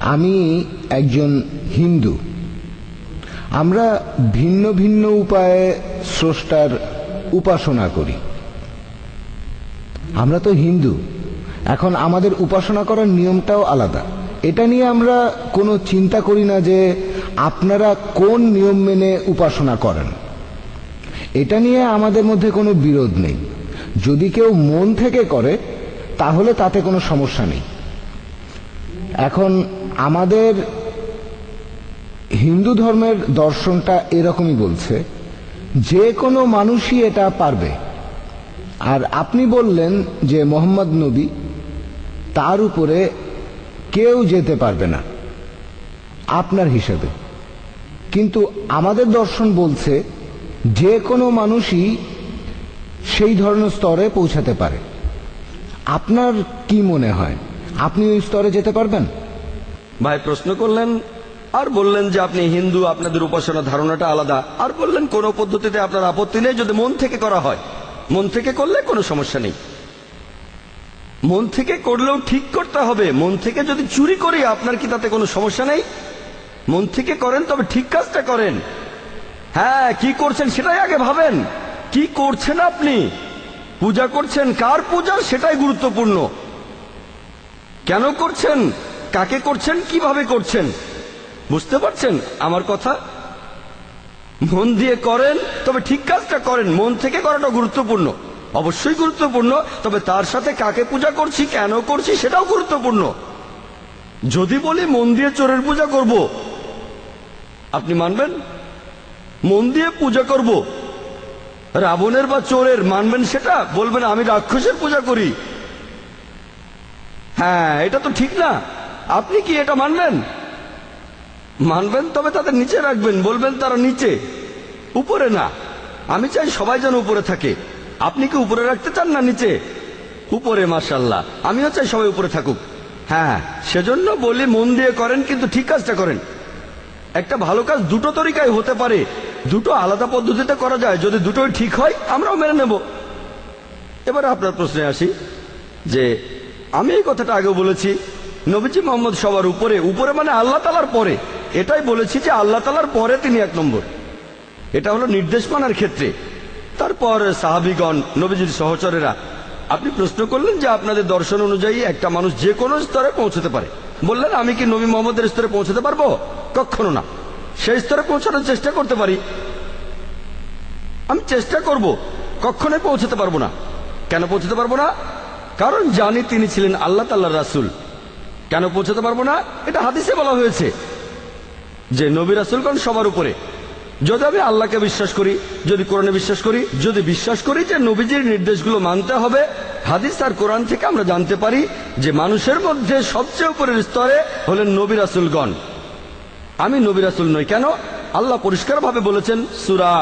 আমি একজন হিন্দু। আমরা ভিন্ন ভিন্ন উপায়ে স্রষ্টার উপাসনা করি। আমরা তো হিন্দু, এখন আমাদের উপাসনা করার নিয়মটাও আলাদা। এটা নিয়ে আমরা কোনো চিন্তা করি না যে আপনারা কোন নিয়ম মেনে উপাসনা করেন। এটা নিয়ে আমাদের মধ্যে কোনো বিরোধ নেই। যদি কেউ মন থেকে করে তাহলে তাতে কোনো সমস্যা নেই। এখন আমাদের হিন্দু ধর্মের দর্শনটা এরকমই বলছে, যে কোনো মানুষই এটা পারবে। আর আপনি বললেন যে মোহাম্মদ নবী, তার উপরে কেউ যেতে পারবে না আপনার হিসাবে। কিন্তু আমাদের দর্শন বলছে যে কোনো মানুষই সেই ধরনের স্তরে পৌঁছাতে পারে। আপনার কি মনে হয়, আপনি ওই স্তরে যেতে পারবেন? ভাই প্রশ্ন করলেন আর বললেন যে আপনি হিন্দু, আপনাদের উপাসনা ধারণাটা আলাদা, আর বললেন কোন পদ্ধতিতে আপনার আপত্তি নেই যদি মন থেকে করা হয়। মন থেকে করলে কোনো সমস্যা নেই। মন থেকে করলেও ঠিক করতে হবে। মন থেকে যদি চুরি করি আপনার কি তাতে কোনো সমস্যা নেই? মন থেকে করেন তবে ঠিক কাজটা করেন। হ্যাঁ, কি করছেন সেটাই আগে ভাবেন। কি করছেন আপনি? পূজা করছেন, কার পূজা সেটাই গুরুত্বপূর্ণ। কেন করছেন, কাকে করছেন, কিভাবে করছেন, বুঝতে পারছেন আমার কথা? মন দিয়ে করেন তবে ঠিক কাজটা করেন। মন থেকে করাটা গুরুত্বপূর্ণ, অবশ্যই গুরুত্বপূর্ণ। তবে তার সাথে কাকে পূজা করছি, কেন করছি সেটাও গুরুত্বপূর্ণ। যদি বলি মন দিয়ে চোরের পূজা করব, আপনি মানবেন? মন দিয়ে পূজা করব রাবণের বা চোরের, মানবেন সেটা? বলবেন আমি রাক্ষসের পূজা করি। হ্যাঁ, এটা তো ঠিক না। আপনি কি এটা মানবেন? মানবেন, তবে তাদের নিচে রাখবেন। বলবেন তারা নিচে, উপরে না। আমি চাই সবাই যেন উপরে থাকে। আপনি কি উপরে রাখতে চান না নিচে? উপরে, মাশাআল্লাহ। আমিও চাই সবাই উপরে থাকুক। হ্যাঁ, সেজন্য বলি মন দিয়ে করেন কিন্তু ঠিক কাজটা করেন। একটা ভালো কাজ দুটো তরিকায় হতে পারে, দুটো আলাদা পদ্ধতিতে করা যায়। যদি দুটোই ঠিক হয় আমরাও মেনে নেব। এবার আপনার প্রশ্নে আসি, যে আমি এই কথাটা আগেও বলেছি, নবীজি মোহাম্মদ সবার উপরে। উপরে মানে আল্লাহ তাআলার পরে। এটাই বলেছি যে আল্লাহ তাআলার পরে তিনি এক নম্বর। এটা হলো নির্দেশ মানার ক্ষেত্রে। তারপর সাহাবীগণ, নবীজির সহচরেরা। আপনি প্রশ্ন করলেন যে আপনাদের দর্শন অনুযায়ী একটা মানুষ যে কোনো স্তরে পৌঁছতে পারে। বললেন আমি কি নবী মোহাম্মদের স্তরে পৌঁছতে পারবো? কখনো না। সেই স্তরে পৌঁছানোর চেষ্টা করতে পারি, আমি চেষ্টা করব। কখনোই পৌঁছতে পারবো না। কেন পৌঁছতে পারবো না? কারণ জানি তিনি ছিলেন আল্লাহ তাআলার রাসূল। কেন পৌঁছতে পারবো না? এটা হাদিসে বলা হয়েছে যে নবী রাসূলগণ সবার উপরে। যদি আমি আল্লাহকে বিশ্বাস করি, যদি কোরআনে বিশ্বাস করি, যদি বিশ্বাস করি যে নবীজির নির্দেশগুলো মানতে হবে, হাদিস আর কোরআন থেকে আমরা জানতে পারি যে মানুষের মধ্যে সবচেয়ে উপরের স্তরে হলেন নবী রাসূলগণ। আমি নবী রাসূল নই। কেন? আল্লাহ পরিষ্কারভাবে বলেছেন, সূরা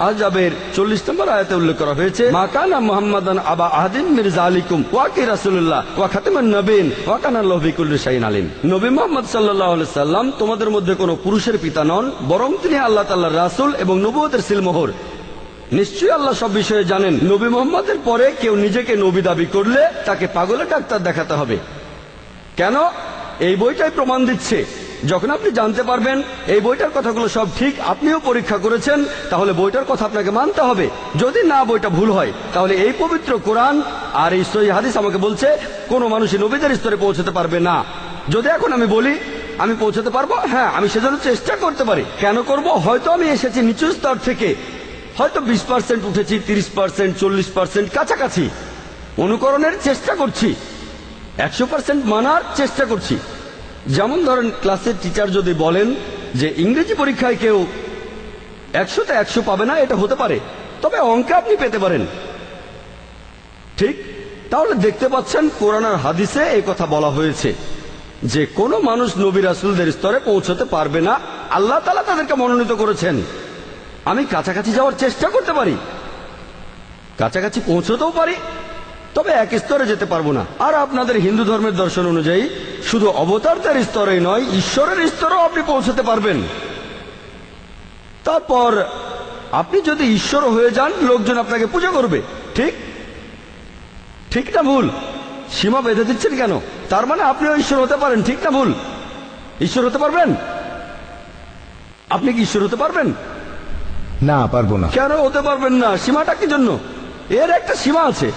আহজাবের 40 নম্বর আয়াতে উল্লেখ করা হয়েছে, মা কানা মুহাম্মাদান আবা আহাদিন মির যালিকুম ওয়া কি রাসূলুল্লাহ ওয়া খাতামান নবীন ওয়া কানা আল্লাহু বিকুল্লি শাইইন আলিম। নবী মুহাম্মদ সাল্লাল্লাহু আলাইহি সাল্লাম তোমাদের মধ্যে কোনো পুরুষের পিতা নন, বরং তিনি আল্লাহ তাআলার রাসূল এবং নবুয়তের সিলমোহর। নিশ্চয়ই আল্লাহ সব বিষয়ে জানেন। নবী মুহাম্মদের পরে কেউ নিজেকে নবী দাবি করলে তাকে পাগলের ডাক্তার দেখাতে হবে। কেন? এই বইটাই প্রমাণ দিচ্ছে। যখন আপনি জানতে পারবেন এই বইটার কথাগুলো সব ঠিক, আপনিও পরীক্ষা করেছেন, তাহলে বইটার কথা আপনাকে মানতে হবে। যদি না বইটা ভুল হয়, তাহলে এই পবিত্র কোরআন আর এই সহিহ হাদিস আমাকে বলছে কোনো মানুষই নবীদের স্তরে পৌঁছতে পারবে না। যদি এখন আমি বলি আমি পৌঁছতে পারবো, হ্যাঁ, আমি সেজন্য চেষ্টা করতে পারি। কেন করব? হয়তো আমি এসেছি নিচু স্তর থেকে, হয়তো 20% উঠেছি, 30%, 40% কাছাকাছি। অনুকরণের চেষ্টা করছি, 100% মানার চেষ্টা করছি। যেমন ধরেন, ক্লাসের টিচার যদি বলেন যে ইংরেজি পরীক্ষায় কেউ 100তে 100 পাবে না, এটা হতে পারে, তবে অঙ্কে আপনি পেতে পারেন। ঠিক? তাহলে দেখতে পাচ্ছেন কোরআন আর হাদিসে এই কথা বলা হয়েছে যে কোনো মানুষ নবী রাসূলদের স্তরে পৌঁছতে পারবে না। আল্লাহ তাআলা তাদেরকে মনোনীত করেছেন। আমি কাছাকাছি যাওয়ার চেষ্টা করতে পারি, কাছাকাছি পৌঁছতেও পারি, তবে এক স্তরে যেতে পারবো না। আর আপনাদের হিন্দু ধর্মের দর্শন অনুযায়ী শুধু অবতারদের স্তরেই নয়, ঈশ্বরের স্তরেও আপনি পৌঁছতে পারবেন। তারপর আপনি যদি ঈশ্বর হয়ে যান, লোকজন আপনাকে পূজা করবে। ঠিক? ঠিক না ভুল? সীমা বেঁধে দিচ্ছেন কেন? তার মানে আপনিও ঈশ্বর হতে পারেন। ঠিক না ভুল? ঈশ্বর হতে পারবেন? আপনি কি ঈশ্বর হতে পারবেন? না, পারবো না। কেন হতে পারবেন না? সীমাটা কি জন্য? এর একটা সীমা আছে।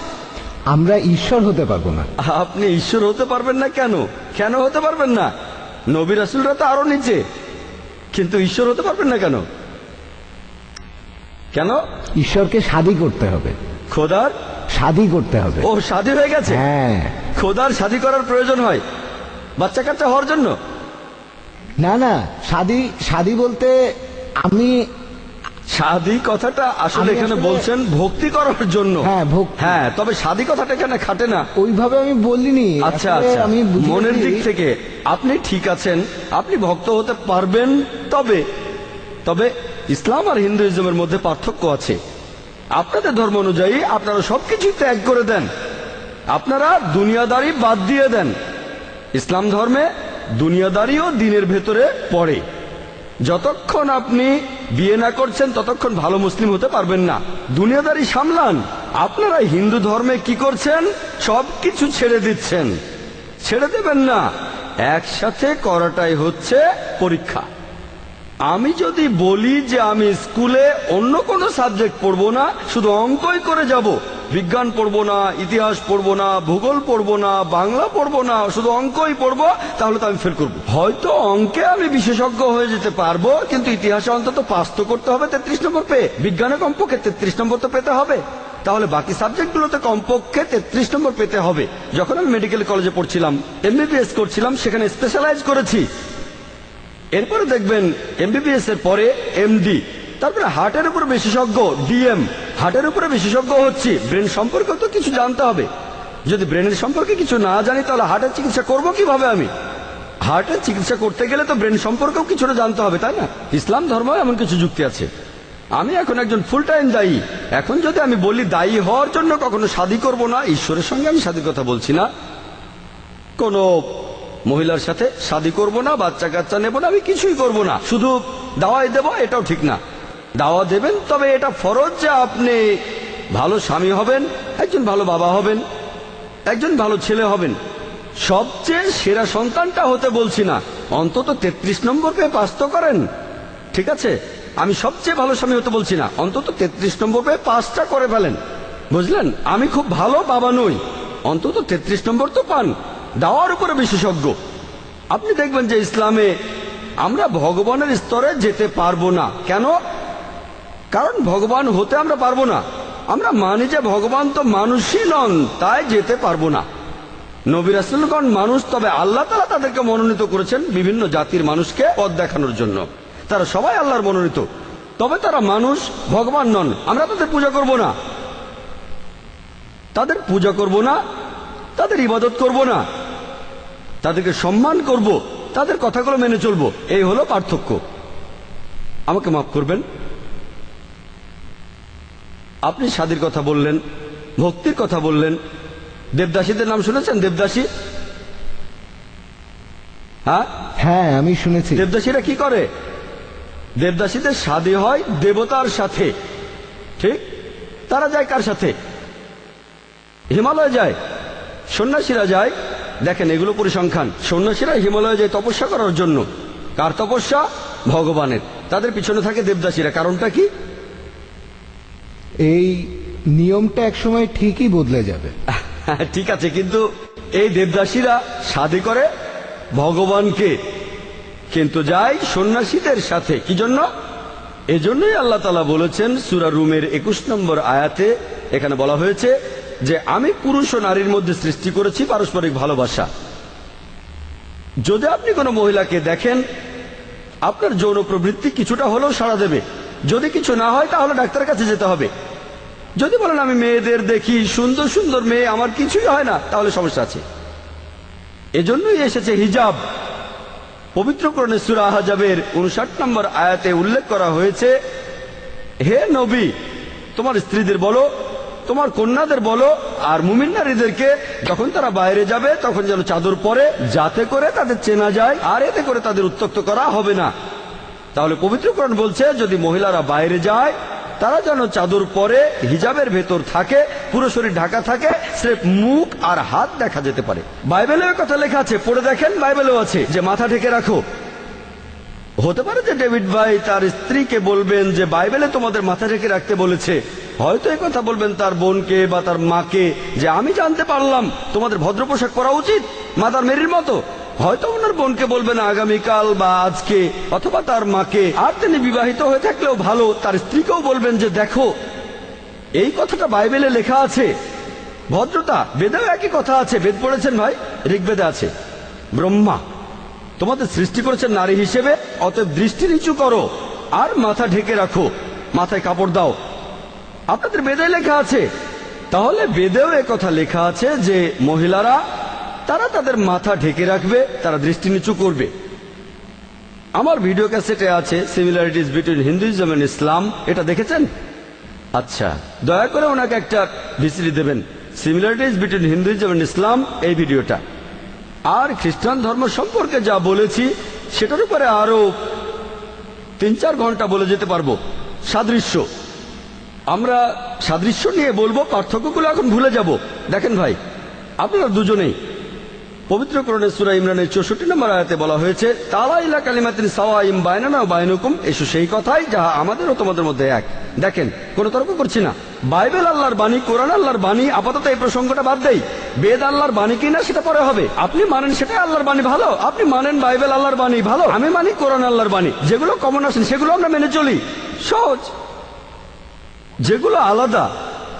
আমরা ঈশ্বর হতে পারবো না। আপনি ঈশ্বর হতে পারবেন না কেন? কেন হতে পারবেন না? নবী রাসূলরা তো আরো নিচে, কিন্তু ঈশ্বর হতে পারবেন না কেন? কেন? ঈশ্বরকে শাদী করতে হবে। খোদার শাদী করতে হবে। ও শাদী হয়ে গেছে? হ্যাঁ। খোদার শাদী করার প্রয়োজন হয় বাচ্চা কাচ্চা হওয়ার জন্য? না না, শাদী বলতে আমি শাদী কথাটা আসলে আমি এখানে আসলে- বলছেন ভক্তি করার জন্য। হ্যাঁ, ভক্তি। হ্যাঁ, তবে শাদী কথাটা এখানে খাটে না। ওইভাবে আমি বলিনি। আচ্ছা আসলে আচ্ছা, আমি বুঝিয়েছি- মনের দিক থেকে আপনি ঠিক আছেন, আপনি ভক্ত হতে পারবেন। তবে তবে ইসলাম আর হিন্দুইজমের মধ্যে পার্থক্য আছে। আপনাদের ধর্ম অনুযায়ী আপনারা সবকিছু ত্যাগ করে দেন, আপনারা দুনিয়াদারি বাদ দিয়ে দেন। ইসলাম ধর্মে দুনিয়াদারিও দিনের ভেতরে পড়ে। যতক্ষণ আপনি বিয়ে না করছেন ততক্ষণ ভালো মুসলিম হতে পারবেন না। দুনিয়াদারি সামলান। আপনারা হিন্দু ধর্মে কি করছেন? সবকিছু ছেড়ে দিচ্ছেন। ছেড়ে দেবেন না, একসাথে করাটাই হচ্ছে পরীক্ষা। আমি যদি বলি যে আমি স্কুলে অন্য কোনো সাবজেক্ট পড়বো না, শুধু অঙ্কই করে যাব, বিজ্ঞান পড়বো না, ইতিহাস পড়বো না, ভূগোল পড়বো না, বাংলা পড়বো না, শুধু অঙ্কই পড়বো, তাহলে তো আমি ফেল করবো। হয়তো অঙ্কে আমি বিশেষজ্ঞ হয়ে যেতে পারবো, কিন্তু ইতিহাসে অন্তত পাস তো করতে হবে 33 নম্বর পেয়ে, বিজ্ঞানে কমপক্ষে 33 নম্বর তো পেতে হবে। তাহলে বাকি সাবজেক্টগুলোতে কমপক্ষে 33 নম্বর পেতে হবে। যখন আমি মেডিকেল কলেজে পড়ছিলাম, এমবিবিএস করছিলাম, সেখানে স্পেশালাইজ করেছি। এরপরে দেখবেন এমবিবিএস এর পরে এমডি, তারপরে হার্টের উপর বিশেষজ্ঞ, ডিএম, হার্টের উপরে বিশেষজ্ঞ হচ্ছি। ব্রেন সম্পর্কে তো কিছু জানতে হবে। যদি ব্রেনের সম্পর্কে কিছু না জানি তাহলে হার্টের চিকিৎসা করব কিভাবে? আমি হার্টের চিকিৎসা করতে গেলে তো ব্রেন সম্পর্কেও কিছুটা জানতে হবে, তাই না? ইসলাম ধর্ম এমন কিছু যুক্তি আছে। আমি এখন একজন ফুল টাইম দায়ী। এখন যদি আমি বলি দায়ী হওয়ার জন্য কখনো শাদী করব না, ঈশ্বরের সঙ্গে আমি শাদীর কথা বলছি না, কোনো মহিলার সাথে শাদী করব না, বাচ্চা কাচ্চা নেব না, আমি কিছুই করব না, শুধু দাওয়াই দেব, এটাও ঠিক না। দাওয়া দেবেন, তবে এটা ফরজ যে আপনি ভালো স্বামী হবেন, একজন ভালো বাবা হবেন, একজন ভালো ছেলে হবেন। সবচেয়ে সেরা সন্তানটা হতে বলছি না, অন্তত 33 নম্বর পেয়ে পাস তো করেন, ঠিক আছে? আমি সবচেয়ে ভালো স্বামী হতে বলছি না, অন্তত 33 নম্বর পেয়ে পাসটা করে ফেলেন, বুঝলেন? আমি খুব ভালো বাবা নই, অন্তত 33 নম্বর তো পান। দাওয়ার উপরে বিশেষজ্ঞ। আপনি দেখবেন যে ইসলামে আমরা ভগবানের স্তরে যেতে পারবো না। কেন? কারণ ভগবান হতে আমরা পারবো না। আমরা মানি যে ভগবান তো মানুষই নন, তাই যেতে পারবো না। নবী রাসূলগণ মানুষ, তবে আল্লাহ তাআলা তাদেরকে মনোনীত করেছেন বিভিন্ন জাতির মানুষকে পথ দেখানোর জন্য। তারা সবাই আল্লাহর মনোনীত, তবে তারা মানুষ, ভগবান নন। আমরা তাদের পূজা করব না, তাদের পূজা করব না, তাদের ইবাদত করব না, তাদেরকে সম্মান করব, তাদের কথাগুলো মেনে চলবো। এই হলো পার্থক্য। আমাকে মাফ করবেন, আপনি শাদীর কথা বললেন, ভক্তির কথা বললেন। দেবদাসীদের নাম শুনেছেন? দেবদাসী? হ্যাঁ হ্যাঁ, আমি শুনেছি। দেবদাসীরা কি করে? দেবদাসীদের শাদী হয় দেবতার সাথে, ঠিক? তারা যায় কার সাথে? হিমালয়ে যায়। সন্ন্যাসীরা যায়, দেখেন এগুলো পরিসংখ্যান। সন্ন্যাসীরা হিমালয়ে যায় তপস্যা করার জন্য। কার তপস্যা? ভগবানের। তাদের পিছনে থাকে দেবদাসীরা। কারণটা কি? এই নিয়মটা একসময় ঠিকই বদলে যাবে। ঠিক আছে, কিন্তু এই দেবদাসীরা শাদী করে ভগবানকে, কিন্তু যায় সন্ন্যাসীদের সাথে। কি জন্য? এজন্যই আল্লাহ তাআলা বলেছেন সূরা রুমের 21 নম্বর আয়াতে, এখানে বলা হয়েছে যে আমি পুরুষ ও নারীর মধ্যে সৃষ্টি করেছি পারস্পরিক ভালোবাসা। যদি আপনি কোনো মহিলাকে দেখেন, আপনার যৌন প্রবৃত্তি কিছুটা হলেও সাড়া দেবে। যদি কিছু না হয় তাহলে ডাক্তারের কাছে যেতে হবে। যদি বলেন আমি মেয়েদের দেখি, সুন্দর সুন্দর মেয়ে, আমার কিছুই হয় না, তাহলে সমস্যা আছে। এজন্যই এসেছে হিজাব। পবিত্র কোরআনে সূরা আহজাবের 59 নম্বর আয়াতে উল্লেখ করা হয়েছে, হে নবী, তোমার স্ত্রীদের বলো, তোমার কন্যাদের বলো, আর মুমিন নারীদেরকে যখন তারা বাইরে যাবে তখন যেন চাদর পরে, যাতে করে তাদের চেনা যায়, আর এতে করে তাদের উত্ত্যক্ত করা হবে না। তাহলে পবিত্র কোরআন বলছে যদি মহিলারা বাইরে যায় তারা যেন চাদর পরে হিজাবের ভেতর থাকে, পুরো শরীর ঢাকা থাকে, স্রেফ মুখ আর হাত দেখা যেতে পারে। বাইবেলেও কথা লেখা আছে, পড়ে দেখেন, বাইবেলেও আছে যে মাথা ঢেকে রাখো। হতে পারে যে ডেভিড ভাই তার স্ত্রীকে বলবেন যে বাইবেলে তোমাদের মাথা ঢেকে রাখতে বলেছে, হয়তো এই কথা বলবেন তার বোনকে বা তার মাকে যে আমি জানতে পারলাম তোমাদের ভদ্র পোশাক পরা উচিত মাদার মেরির মতো। হয়তো ওনার বোনকে বলবেন আগামীকাল বা আজকে, অথবা তার মাকে, আর তিনি বিবাহিত হয়ে থাকলেও ভালো, তার স্ত্রীকেও বলবেন যে দেখো এই কথাটা বাইবেলে লেখা আছে। ভদ্রতা বেদেও একই কথা আছে। বেদ পড়েছেন ভাই? ঋগ্বেদে আছে, ব্রহ্মা তোমাদের সৃষ্টি করেছেন নারী হিসেবে, অতএব দৃষ্টি নিচু করো আর মাথা ঢেকে রাখো, মাথায় কাপড় দাও। আপনাদের বেদে লেখা আছে। তাহলে বেদেও কথা লেখা আছে যে মহিলারা তারা তাদের মাথা ঢেকে রাখবে, তারা দৃষ্টি নিচু করবে। আমার ভিডিও ক্যাসেটে আছে সিমিলারিটিজ বিটুইন হিন্দুইজম এন্ড ইসলাম, এটা দেখেছেন? আচ্ছা, দয়া করে ওনাকে একটা ভিসিডি দেবেন, সিমিলারিটিজ বিটুইন হিন্দুইজম এন্ড ইসলাম, এই ভিডিওটা। আর খ্রিস্টান ধর্ম সম্পর্কে যা বলেছি সেটার উপরে আরো 3-4 ঘন্টা বলে যেতে পারবো। সাদৃশ্য, আমরা সাদৃশ্য নিয়ে বলবো, পার্থক্যগুলো এখন ভুলে যাব। দেখেন ভাই, আপনারা দুজনেই পবিত্র কোরআনে সূরা ইমরানের 64 নম্বর আয়াতে বলা হয়েছে তালা ইলা কালিমাতিন সাওয়াইম বাইনানা ওয়া বাইনুকুম, এসো সেই কথাই যাহা আমাদের ও তোমাদের মধ্যে এক। দেখেন, কোনো তর্ক করছি না। বাইবেল আল্লাহর বাণী, কোরআন আল্লাহর বাণী। আপাতত এই প্রসঙ্গটা বাদ দেই। বেদ আল্লাহর বাণী কিনা সেটা পরে হবে। আপনি মানেন সেটাই আল্লাহর বাণী, ভালো। আপনি মানেন বাইবেল আল্লাহর বাণী, ভালো। আমি মানি কোরআন আল্লাহর বাণী। যেগুলো কমন আসেন সেগুলো আমরা মেনে চলি, সহজ। যেগুলো আলাদা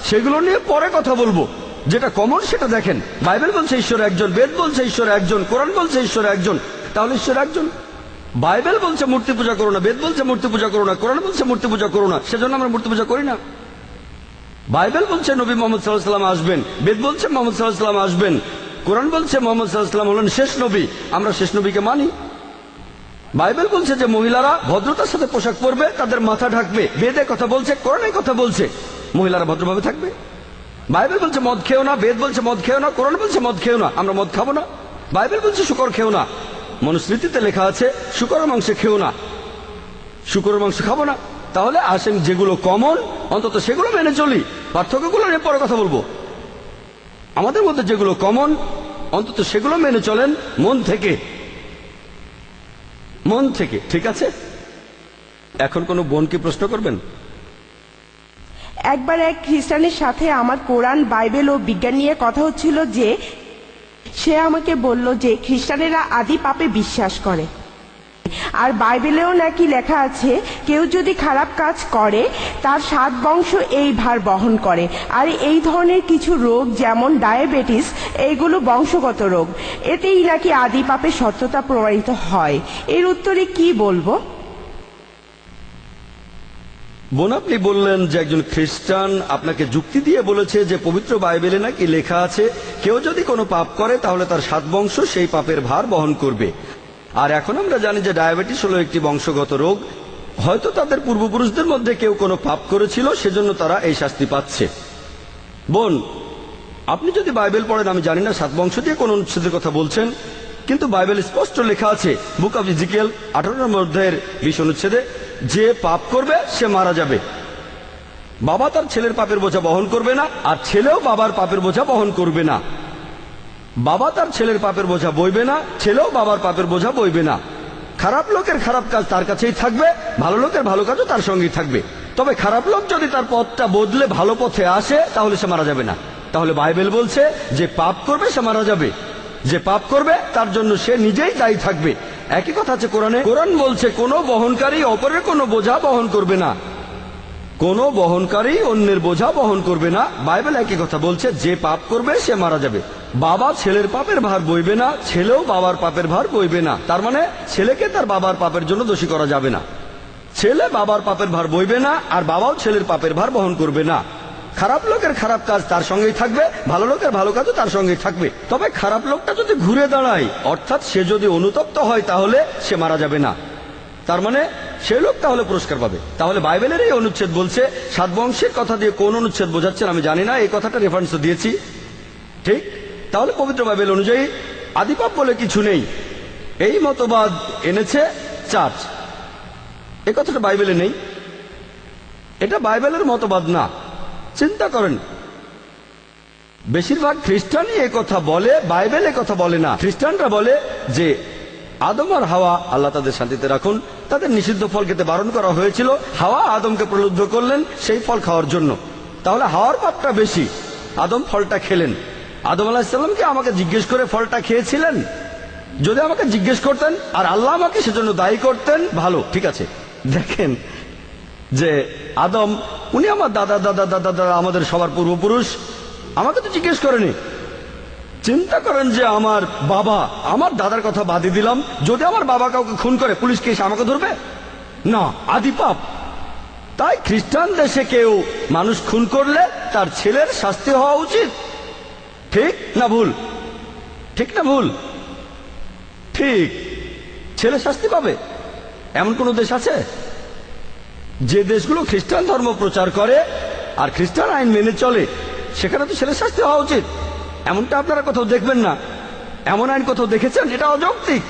সেগুলো নিয়ে পরে কথা বলবো। যেটা কমন সেটা দেখেন। বাইবেল বলছে ঈশ্বর একজন, বেদ বলছে ঈশ্বর একজন, কোরআন বলছে ঈশ্বর একজন, তাহলে ঈশ্বর একজন। বাইবেল বলছে মূর্তি পূজা করো না, বেদ বলছে মূর্তি পূজা করো না, কোরআন বলছে মূর্তি পূজা করো না, সেজন্য আমরা মূর্তি পূজা করি না। বাইবেল বলছে নবী মোহাম্মদ সাল্লাল্লাহু আলাইহি ওয়াসাল্লাম আসবেন, বেদ বলছে মোহাম্মদ সাল্লাল্লাহু আলাইহি ওয়াসাল্লাম আসবেন, কোরআন বলছে মোহাম্মদ সাল্লাল্লাহু আলাইহি ওয়াসাল্লাম হলেন শেষ নবী, আমরা শেষ নবীকে মানি। বাইবেল বলছে যে মহিলারা ভদ্রতার সাথে পোশাক পরবে, তাদের মাথা ঢাকবে। বেদে কথা বলছে, কোরআনে কথা বলছে মহিলারা ভদ্রভাবে থাকবে। বাইবেল বলছে মদ খেও না, বেদ বলছে মদ খেও না, কোরআন বলছে মদ খেও না, আমরা মদ খাবো না। বাইবেল বলছে শুকর খেও না, মনুস্মৃতিতে লেখা আছে শুকরের মাংস খেও না, শুকরের মাংস খাবো না। তাহলে আসেন যেগুলো কমন অন্তত সেগুলো মেনে চলি, পার্থক্যগুলো নিয়ে পরে কথা বলবো। আমাদের মধ্যে যেগুলো কমন অন্তত সেগুলো মেনে চলেন মন থেকে, মন থেকে, ঠিক আছে? এখন কোনো বোনকে প্রশ্ন করবেন? একবার এক খ্রিস্টানের সাথে আমার কোরআন, বাইবেল ও বিজ্ঞান নিয়ে কথা হচ্ছিল যে সে আমাকে বলল যে খ্রিস্টানেরা আদি পাপে বিশ্বাস করে, আর বাইবেলেও নাকি লেখা আছে কেউ যদি খারাপ কাজ করে তার 7 বংশ এই ভার বহন করে, আর এই ধরনের কিছু রোগ যেমন ডায়াবেটিস এইগুলো বংশগত রোগ, এতেই নাকি আদি পাপের সত্যতা প্রমাণিত হয়। এর উত্তরে কি বলবো? বোন, আপনি বললেন যে একজন খ্রিস্টান আপনাকে যুক্তি দিয়ে বলেছে যে পবিত্র বাইবেলে নাকি লেখা আছে কেউ যদি কোনো পাপ করে তাহলে তার 7 বংশ সেই পাপের ভার বহন করবে। আর এখন আমরা জানি যে ডায়াবেটিস হলো একটি বংশগত রোগ। হয়তো তাদের পূর্বপুরুষদের মধ্যে কেউ কোনো পাপ করেছিল, সেজন্য তারা এই শাস্তি পাচ্ছে। বোন, আপনি যদি বাইবেল পড়েন, আমি জানি না 7 বংশ দিয়ে কোন অনুচ্ছেদের কথা বলছেন, কিন্তু বাইবেল স্পষ্ট লেখা আছে বুক অব ইজিকেল 18 নম্বর অধ্যায়ের 20 অনুচ্ছেদে যে পাপ করবে সে মারা যাবে। বাবা তার ছেলের পাপের বোঝা বহন করবে না, আর ছেলেও বাবার পাপের বোঝা বহন করবে না। বাবা তার ছেলের পাপের বোঝা বইবে না, ছেলেও বাবার পাপের বোঝা বইবে না। খারাপ লোকের খারাপ কাজ তার কাছেই থাকবে, ভালো লোকের ভালো কাজও তার সঙ্গেই থাকবে। তবে খারাপ লোক যদি তার পথটা বদলে ভালো পথে আসে তাহলে সে মারা যাবে না। তাহলে বাইবেল বলছে যে পাপ করবে সে মারা যাবে, যে পাপ করবে তার জন্য সে নিজেই দায়ী থাকবে। একই কথা আছে কোরআনে। কোরআন বলছে কোনো বহনকারী অপরের কোনো বোঝা বহন করবে না, কোনো বহনকারী অন্যের বোঝা বহন করবে না। বাইবেল একই কথা বলছে যে পাপ করবে সে মারা যাবে। বাবা ছেলের পাপের ভার বইবে না, ছেলেও বাবার পাপের ভার বইবে না। তার মানে ছেলেকে তার বাবার পাপের জন্য দোষী করা যাবে না। ছেলে বাবার পাপের ভার বইবে না, আর বাবাও ছেলের পাপের ভার বহন করবে না। খারাপ লোকের খারাপ কাজ তার সঙ্গেই থাকবে, ভালো লোকের ভালো কাজও তার সঙ্গেই থাকবে। তবে খারাপ লোকটা যদি ঘুরে দাঁড়ায়, অর্থাৎ সে যদি অনুতপ্ত হয়, তাহলে সে মারা যাবে না। তার মানে সেই লোক তাহলে পুরস্কার পাবে। তাহলে বাইবেলের এই অনুচ্ছেদ বলছে 7 বংশের কথা দিয়ে কোন অনুচ্ছেদ বোঝাচ্ছেন আমি জানি না, এই কথাটা রেফারেন্স দিয়েছি, ঠিক? তাহলে পবিত্র বাইবেল অনুযায়ী আদিপাপ বলে কিছু নেই, এই মতবাদ এনেছে চার্চ। এই কথাটা বাইবেলে নেই। এটা বাইবেলের মতবাদ না। চিন্তা করেন, বেশিরভাগ খ্রিস্টানই এ কথা বলে, বাইবেল এ কথা বলে না। খ্রিস্টানরা বলে যে আদম আর হাওয়া, আল্লাহ তাদের শান্তিতে রাখুন, তাদের নিষিদ্ধ ফল খেতে বারণ করা হয়েছিল। হাওয়া আদমকে প্রলুব্ধ করলেন সেই ফল খাওয়ার জন্য। তাহলে হাওয়ার পাপটা বেশি, আদম ফলটা খেলেন। আদম আলাহিসাল্লাম কি আমাকে জিজ্ঞেস করে ফলটা খেয়েছিলেন? যদি আমাকে জিজ্ঞেস করতেন আর আল্লাহ আমাকে সেজন্য দায়ী করতেন, ভালো, ঠিক আছে। দেখেন যে আদম, উনি আমার দাদা দাদা দাদা দাদা, আমাদের সবার পূর্বপুরুষ, আমাকে তো জিজ্ঞেস করেনি। চিন্তা করেন যে আমার বাবা, আমার দাদার কথা বাদই দিলাম, যদি আমার বাবা কাউকে খুন করে, পুলিশকে এসে আমাকে ধরবে না? আদি পাপ। তাই খ্রিস্টান দেশে কেউ মানুষ খুন করলে তার ছেলের শাস্তি হওয়া উচিত। ঠিক না ভুল? ঠিক না ভুল? ঠিক। ছেলে শাস্তি পাবে এমন কোন দেশ আছে? যে দেশগুলো খ্রিস্টান ধর্ম প্রচার করে আর খ্রিস্টান আইন মেনে চলে, সেখানে তো ছেলে শাস্তি হওয়া উচিত। এমনটা আপনারা কোথাও দেখবেন না। এমন আইন কোথাও দেখেছেন? এটা অযৌক্তিক।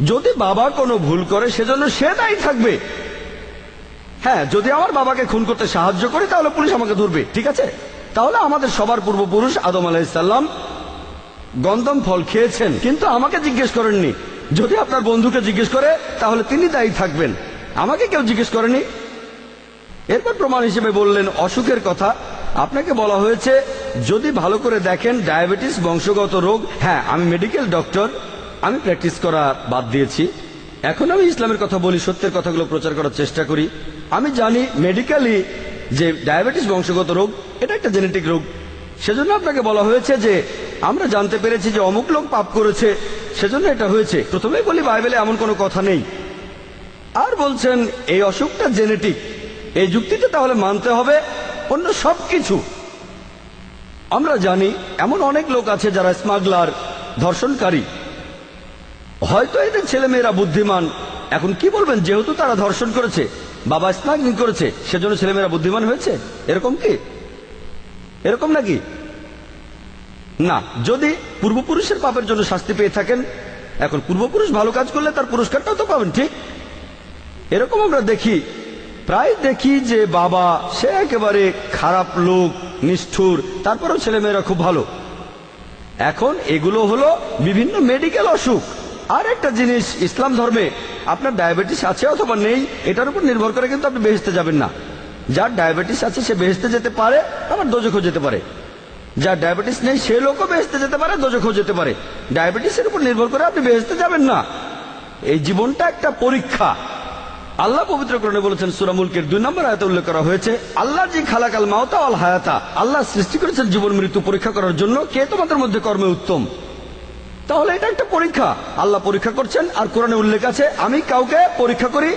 যদি বাবা কোনো ভুল করে সেজন্য সে দায়ী থাকবে। হ্যাঁ, যদি আমার বাবাকে খুন করতে সাহায্য করি তাহলে পুলিশ আমাকে ধরবে, ঠিক আছে। তাহলে আমাদের সবার পূর্বপুরুষ আদম আলাইহিসসালাম গন্ধম ফল খেয়েছেন, কিন্তু আমাকে জিজ্ঞেস করেননি। যদি আপনার বন্ধুকে জিজ্ঞেস করে তাহলে তিনি দায়ী থাকবেন, আমাকে কেউ জিজ্ঞেস করেনি। এরপর প্রমাণ হিসেবে বললেন অসুখের কথা। আপনাকে বলা হয়েছে যদি ভালো করে দেখেন ডায়াবেটিস বংশগত রোগ। হ্যাঁ, আমি মেডিকেল ডক্টর, আমি প্র্যাকটিস করা বাদ দিয়েছি। এখন আমি ইসলামের কথা বলি, সত্যের কথাগুলো প্রচার করার চেষ্টা করি। আমি জানি মেডিকেলি যে ডায়াবেটিস বংশগত রোগ, এটা একটা জেনেটিক রোগ। সেজন্য আপনাকে বলা হয়েছে যে আমরা জানতে পেরেছি যে অমুক লোক পাপ করেছে, সেজন্য এটা হয়েছে। প্রথমেই বলি বাইবেলে এমন কোনো কথা নেই। আর বলছেন এই অসুখটা জেনেটিক, এই যুক্তিতে তাহলে মানতে হবে অন্য সবকিছু। আমরা জানি এমন অনেক লোক আছে যারা স্মাগলার, ধর্ষণকারী। হয়তো এদের ছেলেমেয়েরা বুদ্ধিমান। এখন কি বলবেন, যেহেতু তারা ধর্ষণ করেছে, বাবা স্মাগলিং করেছে, সেজন্য ছেলেমেয়েরা বুদ্ধিমান হয়েছে? এরকম কি? এরকম নাকি? না। যদি পূর্বপুরুষের পাপের জন্য শাস্তি পেয়ে থাকেন, এখন পূর্বপুরুষ ভালো কাজ করলে তার পুরস্কারটাও তো পাবেন, ঠিক? এরকম আমরা দেখি, প্রায় দেখি যে বাবা সে একেবারে খারাপ লোক, নিষ্ঠুর, তারপরেও ছেলেমেয়েরা খুব ভালো। এখন এগুলো হলো বিভিন্ন মেডিকেল অসুখ। আর একটা জিনিস, ইসলাম ধর্মে আপনার ডায়াবেটিস আছে অথবা নেই, এটার উপর নির্ভর করে কিন্তু আপনি বেহেশতে যাবেন না। যার ডায়াবেটিস আছে সে বেহেশতে যেতে পারে, আবার দোজখও যেতে পারে। যার ডায়াবেটিস নেই সে লোকও বেহেশতে যেতে পারে, দোজখও যেতে পারে। ডায়াবেটিসের উপর নির্ভর করে আপনি বেহেশতে যাবেন না। এই জীবনটা একটা পরীক্ষা। আল্লাহ পবিত্র কোরআনে বলেছেন, সূরা মুলকের 2 নম্বর আয়াতে উল্লেখ করা হয়েছে, আল্লাহ জি খালাকাল মাউতা ওয়াল হায়াতা, আল্লাহ সৃষ্টি করেছেন জীবন মৃত্যু পরীক্ষা করার জন্য, কে তোমাদের মধ্যে কর্মে উত্তম। তাহলে এটা একটা পরীক্ষা, আল্লাহ পরীক্ষা করছেন। আর কোরআনে উল্লেখ আছে আমি কাউকে পরীক্ষা করি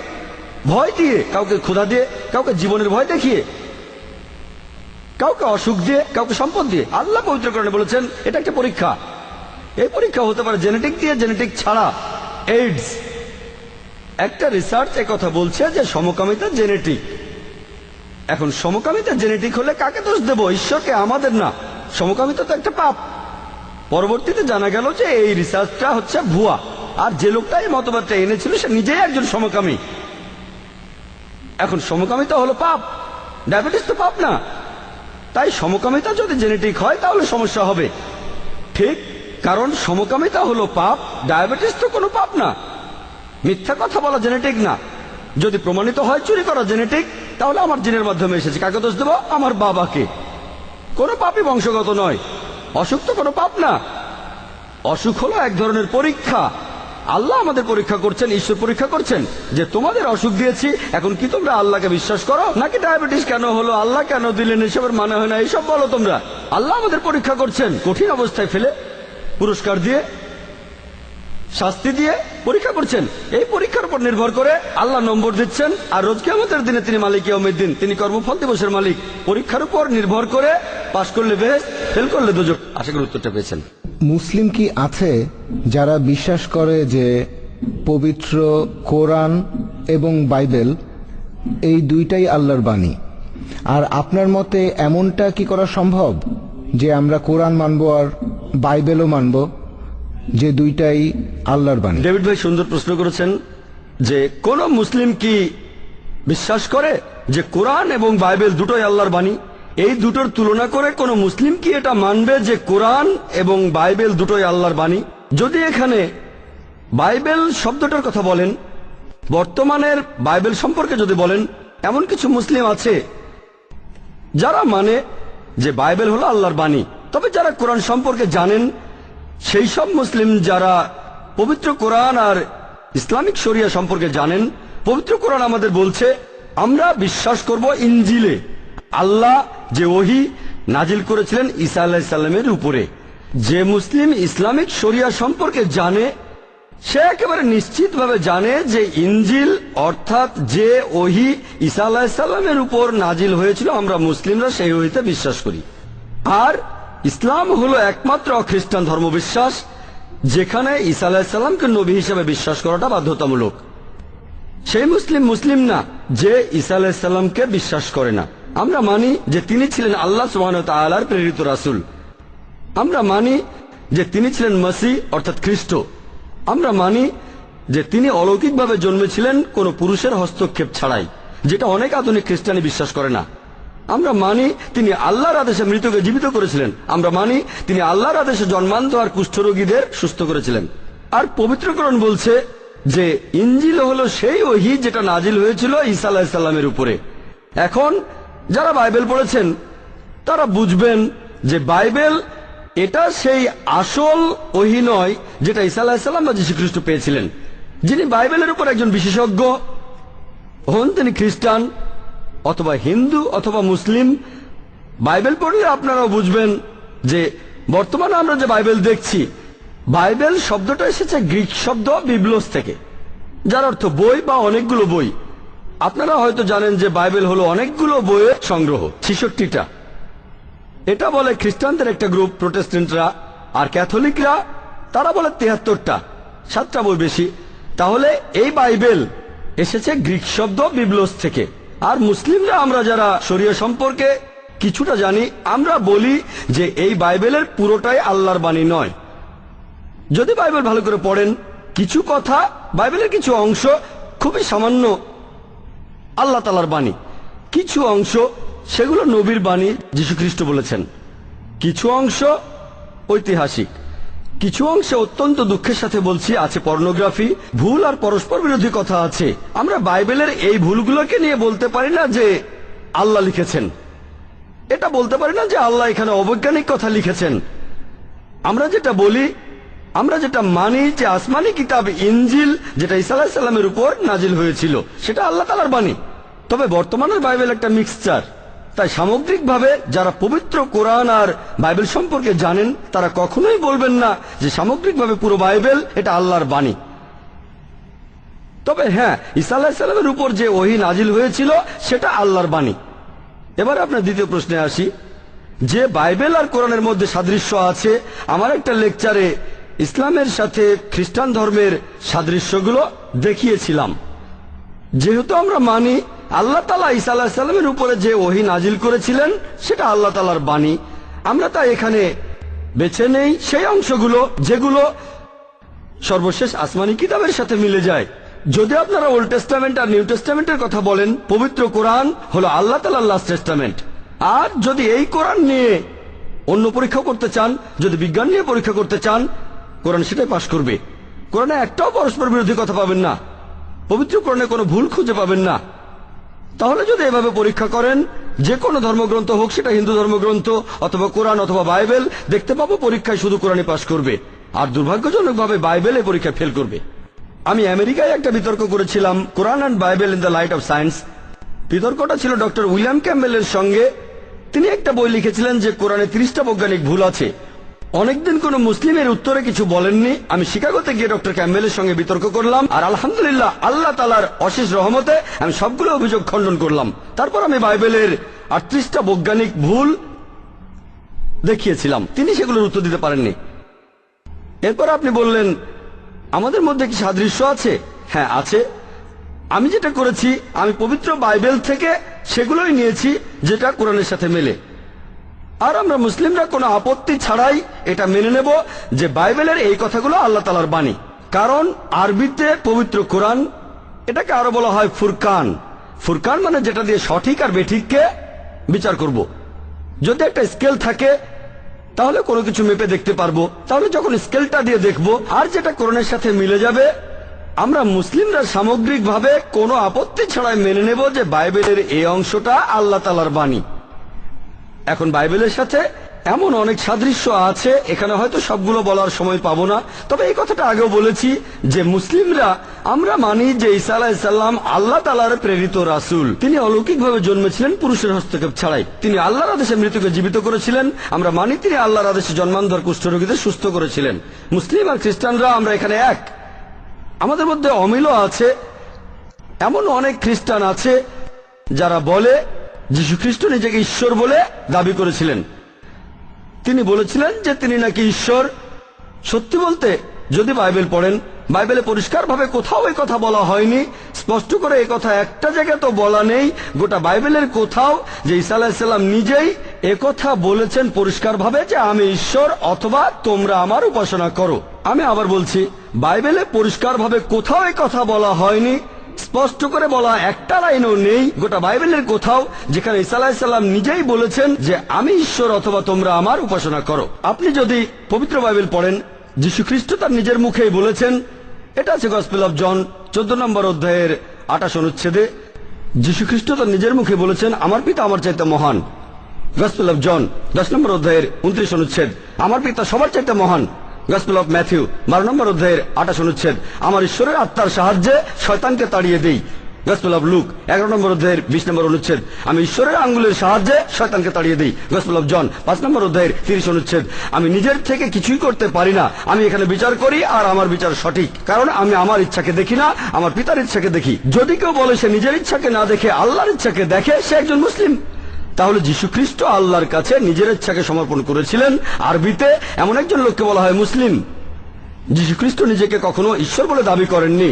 ভয় দিয়ে, কাউকে ক্ষুধা দিয়ে, কাউকে জীবনের ভয় দেখিয়ে, কাউকে অসুখ দিয়ে, কাউকে সম্পদ দিয়ে। আল্লাহ পবিত্র কোরআনে বলেছেন এটা একটা পরীক্ষা। এই পরীক্ষা হতে পারে জেনেটিক দিয়ে, জেনেটিক ছাড়া। এইডস, একটা রিসার্চ কথা বলছে যে সমকামিতা জেনেটিক। এখন সমকামিতা জেনেটিক হলে কাকে দোষ দেব? ঈশ্বরকে, আমাদের না। সমকামিতা তো একটা পাপ। পরবর্তীতে জানা গেল যে এই রিসার্চটা হচ্ছে ভুয়া, আর যে লোকটা এই মতবাদটা এনেছিল সে নিজেই একজন সমকামী। এখন সমকামিতা হলো পাপ, ডায়াবেটিস তো পাপ না। তাই সমকামিতা যদি জেনেটিক হয় তাহলে সমস্যা হবে, ঠিক? কারণ সমকামিতা হলো পাপ, ডায়াবেটিস তো কোনো পাপ না। মিথ্যা কথা বলা জেনেটিক না। যদি প্রমাণিত হয় চুরি করা জেনেটিক, তাহলে আমার জিনের মাধ্যমে এসেছে, কাকে দোষ দেব? আমার বাবাকে। কোনো পাপই বংশগত নয়। অসুখ তো কোনো পাপ না। অসুখ হলো এক ধরনের পরীক্ষা। আল্লাহ আমাদের পরীক্ষা করছেন, ঈশ্বর পরীক্ষা করছেন যে তোমাদের অসুখ দিয়েছি, এখন কি তোমরা আল্লাহকে বিশ্বাস করো? নাকি ডায়াবেটিস কেন হলো, আল্লাহ কেন দিলেন, এসবের মানে হয় না, এইসব বলো তোমরা। আল্লাহ আমাদের পরীক্ষা করছেন, কঠিন অবস্থায় ফেলে পুরস্কার দিয়ে, শাস্তি দিয়ে পরীক্ষা করছেন। এই পরীক্ষার উপর নির্ভর করে আল্লাহ নম্বর দিচ্ছেন। আর রোজ কিয়ামতের দিনে তিনি মালিক ইয়াউমিদ্দিন, তিনি কর্মফল দিবসের মালিক। পরীক্ষার উপর নির্ভর করে পাশ করলে বেহেশত, ফেল করলে দোজখ। আশা করি উত্তরটা পেয়েছেন। মুসলিম কি আছে যারা বিশ্বাস করে যে পবিত্র কোরআন এবং বাইবেল এই দুইটাই আল্লাহর বাণী? আর আপনার মতে এমনটা কি করা সম্ভব যে আমরা কোরআন মানব আর বাইবেলও মানব, যে দুইটাই আল্লাহর বাণী? ডেভিড ভাই সুন্দর প্রশ্ন করেছেন যে কোন মুসলিম কি বিশ্বাস করে যে কোরআন এবং বাইবেল দুটোই আল্লাহর বাণী, এই দুটোর তুলনা করে কোন মুসলিম কি এটা মানবে যে কোরআন এবং বাইবেল দুটোই আল্লাহর বাণী? যদি এখানে বাইবেল শব্দটার কথা বলেন, বর্তমানের বাইবেল সম্পর্কে যদি বলেন, এমন কিছু মুসলিম আছে যারা মানে যে বাইবেল হলো আল্লাহর বাণী। তবে যারা কোরআন সম্পর্কে জানেন, সেই সব মুসলিম যারা পবিত্র কোরআন আর ইসলামিক শরিয়া সম্পর্কে জানেন, পবিত্র কোরআন আমাদের বলছে আমরা বিশ্বাস করব ইনজিলে আল্লাহ যে ওহী নাজিল করেছিলেন ঈসা আলাইহিস সালামের উপরে। যে মুসলিম ইসলামিক শরিয়া সম্পর্কে জানে, সে একেবারে নিশ্চিতভাবে জানে যে ইনজিল অর্থাৎ যে ওহী ঈসা আলাইহিস সালামের উপর নাজিল হয়েছিল, আমরা মুসলিমরা সেই ওহীতে বিশ্বাস করি। আর ইসলাম হলো একমাত্র খ্রিস্টান ধর্মবিশ্বাস যেখানে ঈসা আলাইহিস সালামকে নবী হিসেবে বিশ্বাস করাটা বাধ্যতামূলক। সেই মুসলিম না যে ঈসা আলাইহিস সালামকে বিশ্বাস করে না। আমরা মানি যে তিনি ছিলেন আল্লাহ সুবহানাহু ওয়া তাআলার প্রেরিত রাসূল। আমরা মানি যে তিনি ছিলেন মসিহ অর্থাৎ খ্রিস্ট। আমরা মানি যে তিনি অলৌকিকভাবে জন্মেছিলেন কোনো পুরুষের হস্তক্ষেপ ছাড়াই, যেটা অনেক আধুনিক খ্রিস্টানি বিশ্বাস করে না। আমরা মানি তিনি আল্লাহর আদেশে মৃতকে জীবিত করেছিলেন। আমরা মানি তিনি আল্লাহর আদেশে জন্মান্ধ আর কুষ্ঠরোগীদের সুস্থ করেছিলেন। আর পবিত্র কোরআন বলছে যে ইনজিল হলো সেই ওহী যেটা নাজিল হয়েছিল ঈসা আলাইহিস সালামের উপরে। এখন যারা বাইবেল পড়েছেন তারা বুঝবেন যে বাইবেল এটা সেই আসল ওহী নয় যেটা ঈসা আলাইহিস সালাম বা যীশু খ্রিস্ট পেয়েছিলেন। যিনি বাইবেলের উপর একজন বিশেষজ্ঞ হন, তিনি খ্রিস্টান অথবা হিন্দু অথবা মুসলিম, বাইবেল পড়লে আপনারাও বুঝবেন যে বর্তমানে আমরা যে বাইবেল দেখছি, বাইবেল শব্দটা এসেছে গ্রিক শব্দ বিবলোস থেকে, যার অর্থ বই বা অনেকগুলো বই। আপনারা হয়তো জানেন যে বাইবেল হলো অনেকগুলো বইয়ের সংগ্রহ, 66টা। এটা বলে খ্রিস্টানদের একটা গ্রুপ, প্রোটেস্ট্যান্টরা। আর ক্যাথলিকরা তারা বলে 73টা, 7টা বই বেশি। তাহলে এই বাইবেল এসেছে গ্রিক শব্দ বিবলোস থেকে। আর মুসলিমরা আমরা যারা শরিয়া সম্পর্কে কিছুটা জানি, আমরা বলি যে এই বাইবেলের পুরোটাই আল্লাহর বাণী নয়। যদি বাইবেল ভালো করে পড়েন, কিছু কথা বাইবেলের কিছু অংশ খুবই সামান্য আল্লাহ তাআলার বাণী, কিছু অংশ সেগুলো নবীর বাণী, যীশু খ্রিস্ট বলেছেন। কিছু অংশ ঐতিহাসিক, কিছু অংশে অত্যন্ত দুঃখের সাথে বলছি আছে পর্নোগ্রাফি, ভুল আর পরস্পর বিরোধী কথা আছে। আমরা বাইবেলের এই ভুলগুলোকে নিয়ে বলতে পারি না যে আল্লাহ লিখেছেন, এটা বলতে পারি না যে আল্লাহ এখানে অবৈজ্ঞানিক কথা লিখেছেন। আমরা যেটা বলি, আমরা যেটা মানি যে আসমানি কিতাব ইনজিল যেটা ঈসা আলাইহিস সালামের উপর নাজিল হয়েছিল, সেটা আল্লাহ তাআলার বাণী। তবে বর্তমানের বাইবেল একটা মিক্সচার। তাই সামগ্রিকভাবে যারা পবিত্র কোরআন আর বাইবেল সম্পর্কে জানেন, তারা কখনোই বলবেন না যে সামগ্রিকভাবে পুরো বাইবেল এটা আল্লাহর বাণী। তবে হ্যাঁ, ঈসা আলাইহিস সালামের উপর যে ওহী নাজিল হয়েছিল সেটা আল্লাহর বাণী। এবার আপনার দ্বিতীয় প্রশ্নে আসি, যে বাইবেল আর কোরআনের মধ্যে সাদৃশ্য আছে। আমার একটা লেকচারে ইসলামের সাথে খ্রিস্টান ধর্মের সাদৃশ্যগুলো দেখিয়েছিলাম। যেহেতু আমরা মানি আল্লাহ তাআলা ঈসা আলাইহিস সালামের উপরে যে ওহী নাজিল করেছিলেন সেটা আল্লাহ তাআলার বাণী, আমরা তাই এখানে বেছে নেই সেই অংশগুলো যেগুলো সর্বশেষ আসমানি কিতাবের সাথে মিলে যায়। যদি আপনারা ওল্ড টেস্টামেন্ট আর নিউ টেস্টামেন্টের কথা বলেন, পবিত্র কোরআন হলো আল্লাহ তাআলার লাস্ট টেস্টামেন্ট। আর যদি এই কোরআন নিয়ে অন্য পরীক্ষা করতে চান, যদি বিজ্ঞান নিয়ে পরীক্ষা করতে চান, কোরআন সেটাই পাশ করবে। কোরআনে একটাও পরস্পর বিরোধী কথা পাবেন না, পবিত্র কোরআনে কোনো ভুল খুঁজে পাবেন না। তাহলে যদি এভাবে পরীক্ষা করেন, যে কোনো ধর্মগ্রন্থ হোক, সেটা হিন্দু ধর্মগ্রন্থ অথবা কোরআন অথবা বাইবেল, দেখতে পাবো পরীক্ষায় শুধু কোরআনই পাশ করবে, আর দুর্ভাগ্যজনকভাবে বাইবেল এই পরীক্ষায় ফেল করবে। আমি আমেরিকায় একটা বিতর্ক করেছিলাম, Quran and Bible in the light of science. বিতর্কটা ছিল ডক্টর উইলিয়াম ক্যাম্বেলের সঙ্গে। তিনি একটা বই লিখেছিলেন যে কোরআনে 30টা বৈজ্ঞানিক ভুল আছে। অনেকদিন কোন মুসলিমের উত্তরে কিছু বলেননি। আমি শিকাগোতে গিয়ে ডক্টর ক্যাম্বেলের সঙ্গে বিতর্ক করলাম, আর আলহামদুলিল্লাহ আল্লাহ তাআলার অশেষ রহমতে আমি সবগুলো অভিযোগ খণ্ডন করলাম। তারপর আমি বাইবেলের 38টা বৈজ্ঞানিক ভুল দেখিয়েছিলাম, তিনি সেগুলোর উত্তর দিতে পারেননি। এরপর আপনি বললেন আমাদের মধ্যে কি সাদৃশ্য আছে? হ্যাঁ আছে। আমি যেটা করেছি, আমি পবিত্র বাইবেল থেকে সেগুলোই নিয়েছি যেটা কোরআনের সাথে মেলে। আর আমরা মুসলিমরা কোনো আপত্তি ছাড়াই এটা মেনে নেব যে বাইবেলের এই কথাগুলো আল্লাহ তাআলার বাণী। কারণ আরবিতে পবিত্র কোরআন, এটাকে আরো বলা হয় ফুরকান, ফুরকান মানে যেটা দিয়ে সঠিক আর বেঠিককে বিচার করব। যদি একটা স্কেল থাকে তাহলে কোনো কিছু মেপে দেখতে পারবো, তাহলে যখন স্কেলটা দিয়ে দেখবো আর যেটা কোরআনের সাথে মিলে যাবে, আমরা মুসলিমরা সামগ্রিকভাবে কোনো আপত্তি ছাড়াই মেনে নেব যে বাইবেলের এই অংশটা আল্লাহ তাআলার বাণী। এখন বাইবেলের সাথে এমন অনেক সাদৃশ্য আছে, এখানে হয়তো সবগুলো বলার সময় পাবো না, তবে এই কথাটা আগেও বলেছি যে মুসলিমরা আমরা মানি যে ঈসা আলাইহিস সালাম আল্লাহ তাআলার প্রেরিত রাসূল। তিনি অলৌকিকভাবে জন্মেছিলেন পুরুষের হস্তক্ষেপ ছাড়াই। তিনি আল্লাহর আদেশে মৃতকে জীবিত করেছিলেন। আমরা মানি তিনি আল্লাহর আদেশে জন্মান্ধর কুষ্ঠরোগীদের সুস্থ করেছিলেন। মুসলিম আর খ্রিস্টানরা আমরা এখানে এক। আমাদের মধ্যে অমিলও আছে। এমন অনেক খ্রিস্টান আছে যারা বলে যীশু খ্রিস্ট নিজেকে ঈশ্বর বলে দাবি করেছিলেন। তিনি বলেছিলেন যে তিনি নাকি ঈশ্বর। সত্যি বলতে যদি বাইবেল পড়েন, বাইবেলে পরিষ্কারভাবে কোথাও এই কথা বলা হয়নি, স্পষ্ট করে এই কথা একটা জায়গায় তো বলা নেই গোটা বাইবেলের কোথাও যে ঈসা আলাইহিস সালাম নিজেই একথা বলেছেন পরিষ্কারভাবে যে আমি ঈশ্বর অথবা তোমরা আমার উপাসনা করো। আমি আবার বলছি, বাইবেলে পরিষ্কারভাবে কোথাও এই কথা বলা হয়নি, স্পষ্ট করে বলা একটা লাইনও নেই গোটা বাইবেলের কোথাও যেখানে ঈসা আলাইহিস সালাম নিজেই বলেছেন যে আমি ঈশ্বর অথবা তোমরা আমার উপাসনা করো। আপনি যদি পবিত্র বাইবেল পড়েন, যীশু খ্রিস্ট তার নিজের মুখেই বলেছেন, এটা আছে গসপেল অফ জন 14 নম্বর অধ্যায়ের 28 অনুচ্ছেদে। যীশু খ্রিস্ট তার নিজের মুখে বলেছেন আমার পিতা আমার চাইতে মহান। গসপেল অফ জন 10 নম্বর অধ্যায়ের 29 অনুচ্ছেদ, আমার পিতা সবার চাইতে মহান। গসপেল অফ ম্যাথিউ 12 নম্বর অধ্যায়ের 28 অনুচ্ছেদ, আমার ঈশ্বরের আত্মার সাহায্যে শয়তানকে তাড়িয়ে দেই। গসপেল অফ লুক 11 নম্বর অধ্যায়ের 20 নম্বর অনুচ্ছেদ, আমি ঈশ্বরের আঙ্গুলের সাহায্যে শয়তানকে তাড়িয়ে দেই। গসপেল অফ জন 5 নম্বর অধ্যায়ের 30 অনুচ্ছেদ, আমি নিজের থেকে কিছুই করতে পারি না, আমি এখানে বিচার করি আর আমার বিচার সঠিক, কারণ আমি আমার ইচ্ছাকে দেখি না, আমার পিতার ইচ্ছাকে দেখি। যদি কেউ বলে সে নিজের ইচ্ছাকে না দেখে আল্লাহর ইচ্ছাকে দেখে, সে একজন মুসলিম। তাহলে যীশু খ্রিস্ট আল্লাহর কাছে নিজের ইচ্ছাকে সমর্পণ করেছিলেন। আরবিতে এমন একজন লোককে বলা হয় মুসলিম। যীশু খ্রিস্ট নিজেকে কখনো ঈশ্বর বলে দাবি করেননি।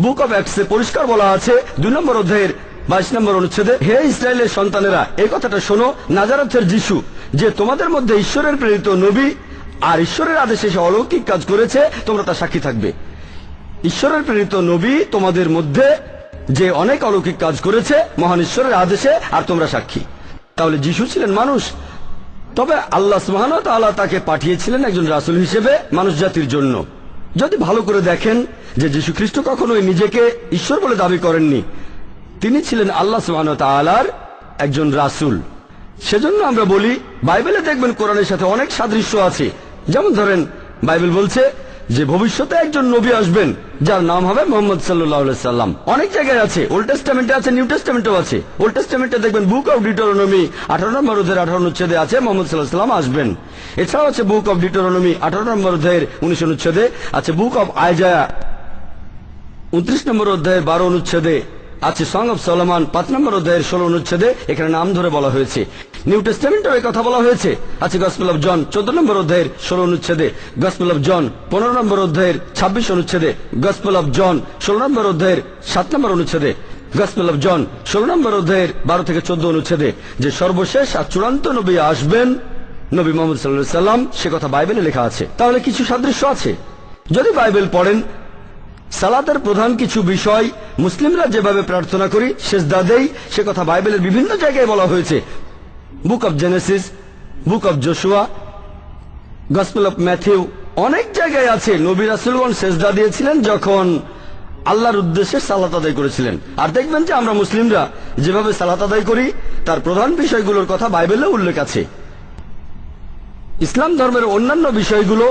বুক অব অ্যাক্টসে পরিষ্কার বলা আছে 2 নম্বর অধ্যায়ের 22 নম্বর অনুচ্ছেদে, হে ইসরায়েলের সন্তানেরা, এই কথাটা শোনো, নাজারেথের যীশু যে তোমাদের মধ্যে ঈশ্বরের প্রেরিত নবী আর ঈশ্বরের আদেশে সে অলৌকিক কাজ করেছে, তোমরা তা সাক্ষী থাকবে। ঈশ্বরের প্রেরিত নবী তোমাদের মধ্যে যে অনেক অলৌকিক কাজ করেছে মহান ঈশ্বরের আদেশে, আর তোমরা সাক্ষী। তাহলে যীশু ছিলেন মানুষ, তবে আল্লাহ সুবহানাহু ওয়া তাআলা তাকে পাঠিয়েছিলেন একজন রাসূল হিসেবে মানুষ জাতির জন্য। যদি ভালো করে দেখেন যে যীশু খ্রিস্ট কখনোই নিজেকে ঈশ্বর বলে দাবি করেননি, তিনি ছিলেন আল্লাহ সুবহানাহু ওয়া তাআলার একজন রাসূল। সেজন্য আমরা বলি বাইবেলে দেখবেন কোরআনের সাথে অনেক সাদৃশ্য আছে। যেমন ধরেন বাইবেল বলছে যে ভবিষ্যতে একজন নবী আসবেন যার নাম হবে মুহাম্মদ সাল্লাল্লাহু আলাইহি সাল্লাম। অনেক জায়গায় আছে, ওল্ড টেস্টামেন্টে আছে, নিউ টেস্টামেন্টেও আছে। ওল্ড টেস্টামেন্টে দেখবেন বুক অফ ডিউটেরোনমি 18 নম্বর অধ্যায়ের 18 অনুচ্ছেদে আছে মুহাম্মদ সাল্লাল্লাহু আলাইহি সাল্লাম আসবেন। এছাড়াও আছে বুক অফ ডিউটেরোনমি 18 নম্বর অধ্যায়ের 19 অনুচ্ছেদে, আছে বুক অফ আইজায়া 29 নম্বর অধ্যায়ের 12 অনুচ্ছেদে, আছে সং অফ সলোমন 5 নম্বর অধ্যায়ের 16 অনুচ্ছেদে, এখানে নাম ধরে বলা হয়েছে। নিউ টেস্টামেন্টেও এই কথা বলা হয়েছে, আছে গসপেল অফ জন 14 নম্বর অধ্যায়ের 16 অনুচ্ছেদে, গসপেল অফ জন 15 নম্বর অধ্যায়ের 26 অনুচ্ছেদে, গসপেল অফ জন 16 নম্বর অধ্যায়ের 7 নম্বর অনুচ্ছেদে, গসপেল অফ জন 16 নম্বর অধ্যায়ের 12 থেকে 14 অনুচ্ছেদে, যে সর্বশেষ আর চূড়ান্ত নবী আসবেন, নবী মুহাম্মদ সাল্লাল্লাহু আলাইহি সাল্লাম, সে কথা বাইবেলে লেখা আছে। তাহলে কিছু সাদৃশ্য আছে। যদি বাইবেল পড়েন, সালাতের প্রধান কিছু বিষয় মুসলিমরা যেভাবে প্রার্থনা করি, সেজদা দেই, সে কথা বাইবেলের বিভিন্ন জায়গায় বলা হয়েছে। বুক of Genesis, book of Joshua, gospel of Matthew, অনেক জায়গায় আছে নবী রাসূলগণ সেজদা দিয়েছিলেন যখন আল্লাহর উদ্দেশ্যে সালাত আদায় করেছিলেন। আর দেখবেন যে আমরা মুসলিমরা যেভাবে সালাত আদায় করি তার প্রধান বিষয়গুলোর কথা বাইবেলে উল্লেখ আছে। ইসলাম ধর্মের অন্যান্য বিষয়গুলো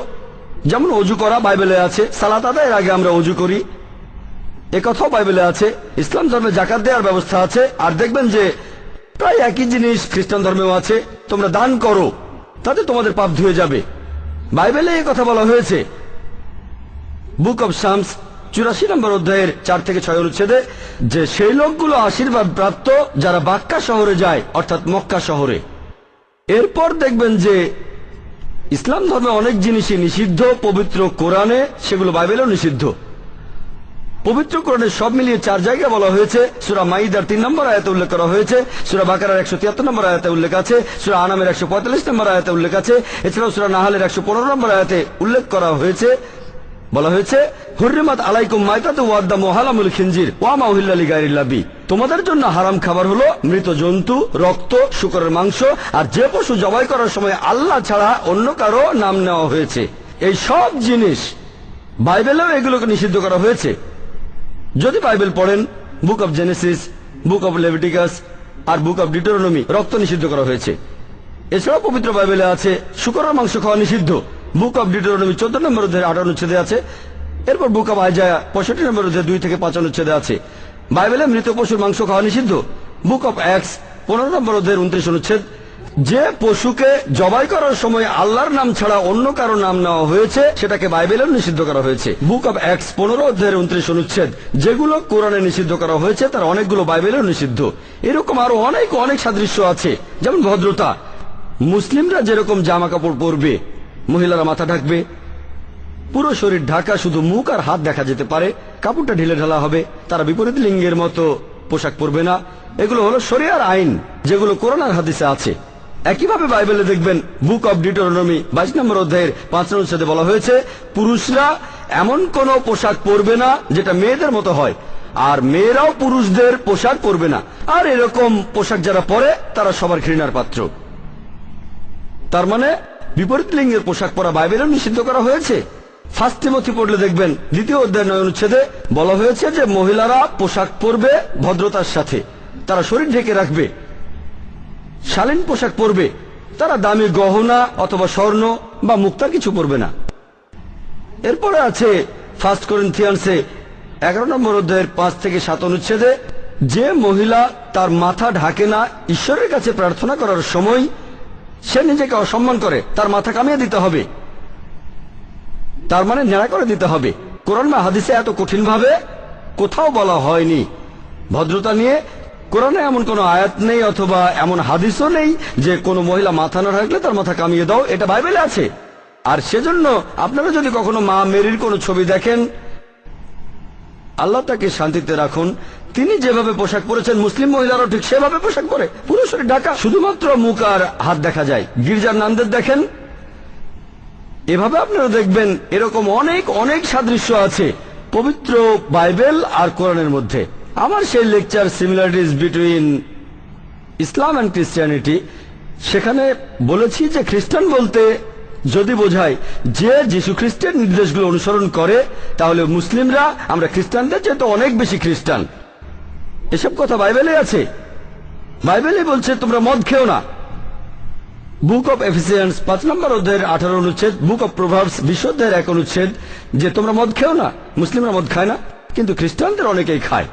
যেমন অজু করা বাইবেলে আছে, সালাত আদায়ের আগে আমরা অজু করি, একথাও বাইবেলে আছে। ইসলাম ধর্মে যাকাত দেওয়ার ব্যবস্থা আছে। আর দেখবেন যে প্রায় একই জিনিস খ্রিস্টান ধর্মেও আছে, তোমরা দান করো তাতে তোমাদের পাপ ধুয়ে যাবে। বাইবেলে এই কথা বলা হয়েছে। বুক অব শামস 84 নম্বর অধ্যায়ের 4 থেকে 6 অনুচ্ছেদে, যে সেই লোকগুলো আশীর্বাদ প্রাপ্ত যারা বাক্কা শহরে যায়, অর্থাৎ মক্কা শহরে। এরপর দেখবেন যে ইসলাম ধর্মে অনেক জিনিসই নিষিদ্ধ, পবিত্র কোরআনে সেগুলো বাইবেলেও নিষিদ্ধ। পবিত্র কোরআনে সব মিলিয়ে 4 জায়গায় বলা হয়েছে। সূরা মাইদার 3 নম্বর আয়াতে উল্লেখ করা হয়েছে, সূরা বাকারার 173 নম্বর আয়াতে উল্লেখ আছে, সূরা আনামের 145 নম্বর আয়াতে উল্লেখ আছে, এছাড়াও সূরা নাহালের 115 নম্বর আয়াতে উল্লেখ করা হয়েছে বলা হয়েছে হুররিমাত আলাইকুম মাইতাতু ওয়াদ্দামু হালামুল খিনজির ওয়া মা উহিল্লা লিগাইরিল্লাহ বি। তোমাদের জন্য হারাম খাবার হলো মৃত জন্তু, রক্ত, শূকরের মাংস আর যে পশু জবাই করার সময় আল্লাহ ছাড়া অন্য কারো নাম নেওয়া হয়েছে। এই সব জিনিস বাইবেলেও এগুলোকে নিষিদ্ধ করা হয়েছে। যদি বাইবেল পড়েন, book of Genesis, book of Leviticus আর বুক অব ডিউটেরোনমি রক্ত নিষিদ্ধ করা হয়েছে। এছাড়াও পবিত্র বাইবেলে আছে শূকরের মাংস খাওয়া নিষিদ্ধ, বুক অব ডিউটেরোনমি 14 নম্বর অধ্যায় 18 অনুচ্ছেদে আছে। এরপর বুক অব আইজায়া 65 নম্বর অধ্যায় 2 থেকে 5 অনুচ্ছেদে আছে। বাইবেলে মৃত পশুর মাংস খাওয়া নিষিদ্ধ, বুক অব অ্যাক্টস 15 নম্বর অধ্যায়ের 29 অনুচ্ছেদ। যে পশুকে জবাই করার সময় আল্লাহর নাম ছাড়া অন্য কারো নাম নেওয়া হয়েছে সেটাকে বাইবেলেও নিষিদ্ধ করা হয়েছে। বুক অব অ্যাক্টস 15 অধ্যায়ের 29 অনুচ্ছেদ। যেগুলো কোরআনে নিষিদ্ধ করা হয়েছে তার অনেকগুলো বাইবেলেও নিষিদ্ধ। এরকম আরো অনেক সাদৃশ্য আছে, যেমন ভদ্রতা। মুসলিমরা যেরকম জামা কাপড় পরবে, মহিলারা মাথা ঢাকবে, পুরো শরীর ঢাকা, শুধু মুখ আর হাত দেখা যেতে পারে, কাপড়টা ঢিলে ঢালা হবে, তারা বিপরীত লিঙ্গের মতো পোশাক পরবে না। এগুলো হলো শরিয়ার আইন, যেগুলো কোরআন আর হাদিসে আছে। একইভাবে বাইবেলে দেখবেন বুক অব ডিউটেরোনমি 22 নম্বর অধ্যায়ের 5 নম্বর অনুচ্ছেদে বলা হয়েছে পুরুষরা এমন কোন পোশাক পরবে না যেটা মেয়েদের মতো হয়, আর মেয়েরাও পুরুষদের পোশাক পরবে না। আর এরকম পোশাক যারা পরে তারা সবার ঘৃণার পাত্র। তার মানে বিপরীত লিঙ্গের পোশাক পরা বাইবেলেও নিষিদ্ধ করা হয়েছে। ফার্স্ট তিমথি পড়লে দেখবেন 2 অধ্যায় 9 অনুচ্ছেদে বলা হয়েছে যে মহিলারা পোশাক পরবে ভদ্রতার সাথে, তারা শরীর ঢেকে রাখবে, শালীন পোশাক পরবে, তারা দামি গহনা অথবা স্বর্ণ বা মুক্তা কিছু পরবে না। এরপরে আছে ফার্স্ট করিন্থিয়ান্সে 11 নম্বর অধ্যায়ের 5 থেকে 7 অনুচ্ছেদে যে মহিলা তার মাথা ঢাকে না ঈশ্বরের কাছে প্রার্থনা করার সময় সে নিজেকে অসম্মান করে, তার মাথা কামিয়ে দিতে হবে, তার মানে ন্যাড়া করে দিতে হবে। কোরআন বা হাদিসে এত কঠিন ভাবে কোথাও বলা হয়নি ভদ্রতা নিয়ে। কোরআনে এমন কোন আয়াত নেই অথবা এমন হাদিসও নেই যে কোনো মহিলা মাথা না ঢাকলে তার মাথা কামিয়ে দাও, এটা বাইবেলে আছে। আর সেজন্য আপনারা যদি কখনো মা মেরির কোনো ছবি দেখেন, আল্লাহ তাকে শান্তিতে রাখুন, তিনি যেভাবে পোশাক পরেছেন মুসলিম মহিলারাও ঠিক সেভাবে পোশাক পরে, পুরো শরীর ঢাকা, শুধুমাত্র মুখ আর হাত দেখা যায়। গির্জার নামদের দেখেন, এভাবে আপনারা দেখবেন এরকম অনেক সাদৃশ্য আছে পবিত্র বাইবেল আর কোরআনের মধ্যে। আমার সেই lecture similarities between Islam and Christianity, সেখানে বলেছি যে খ্রিস্টান বলতে যদি বোঝায় যে যীশু খ্রিস্টের নির্দেশগুলো অনুসরণ করে, তাহলে মুসলিমরা আমরা খ্রিস্টানদের চেয়ে তো অনেক বেশি খ্রিস্টান। এসব কথা বাইবেলে আছে। বাইবেলে বলছে তোমরা মদ খেও না, বুক অব এফিসিয়ান্স 5 নম্বর অধ্যায়ের 18 অনুচ্ছেদ, বুক অব প্রভাবস 20 অধ্যায়ের 1 অনুচ্ছেদ, যে তোমরা মদ খেও না। মুসলিমরা মদ খায় না, কিন্তু খ্রিস্টানদের অনেকেই খায়।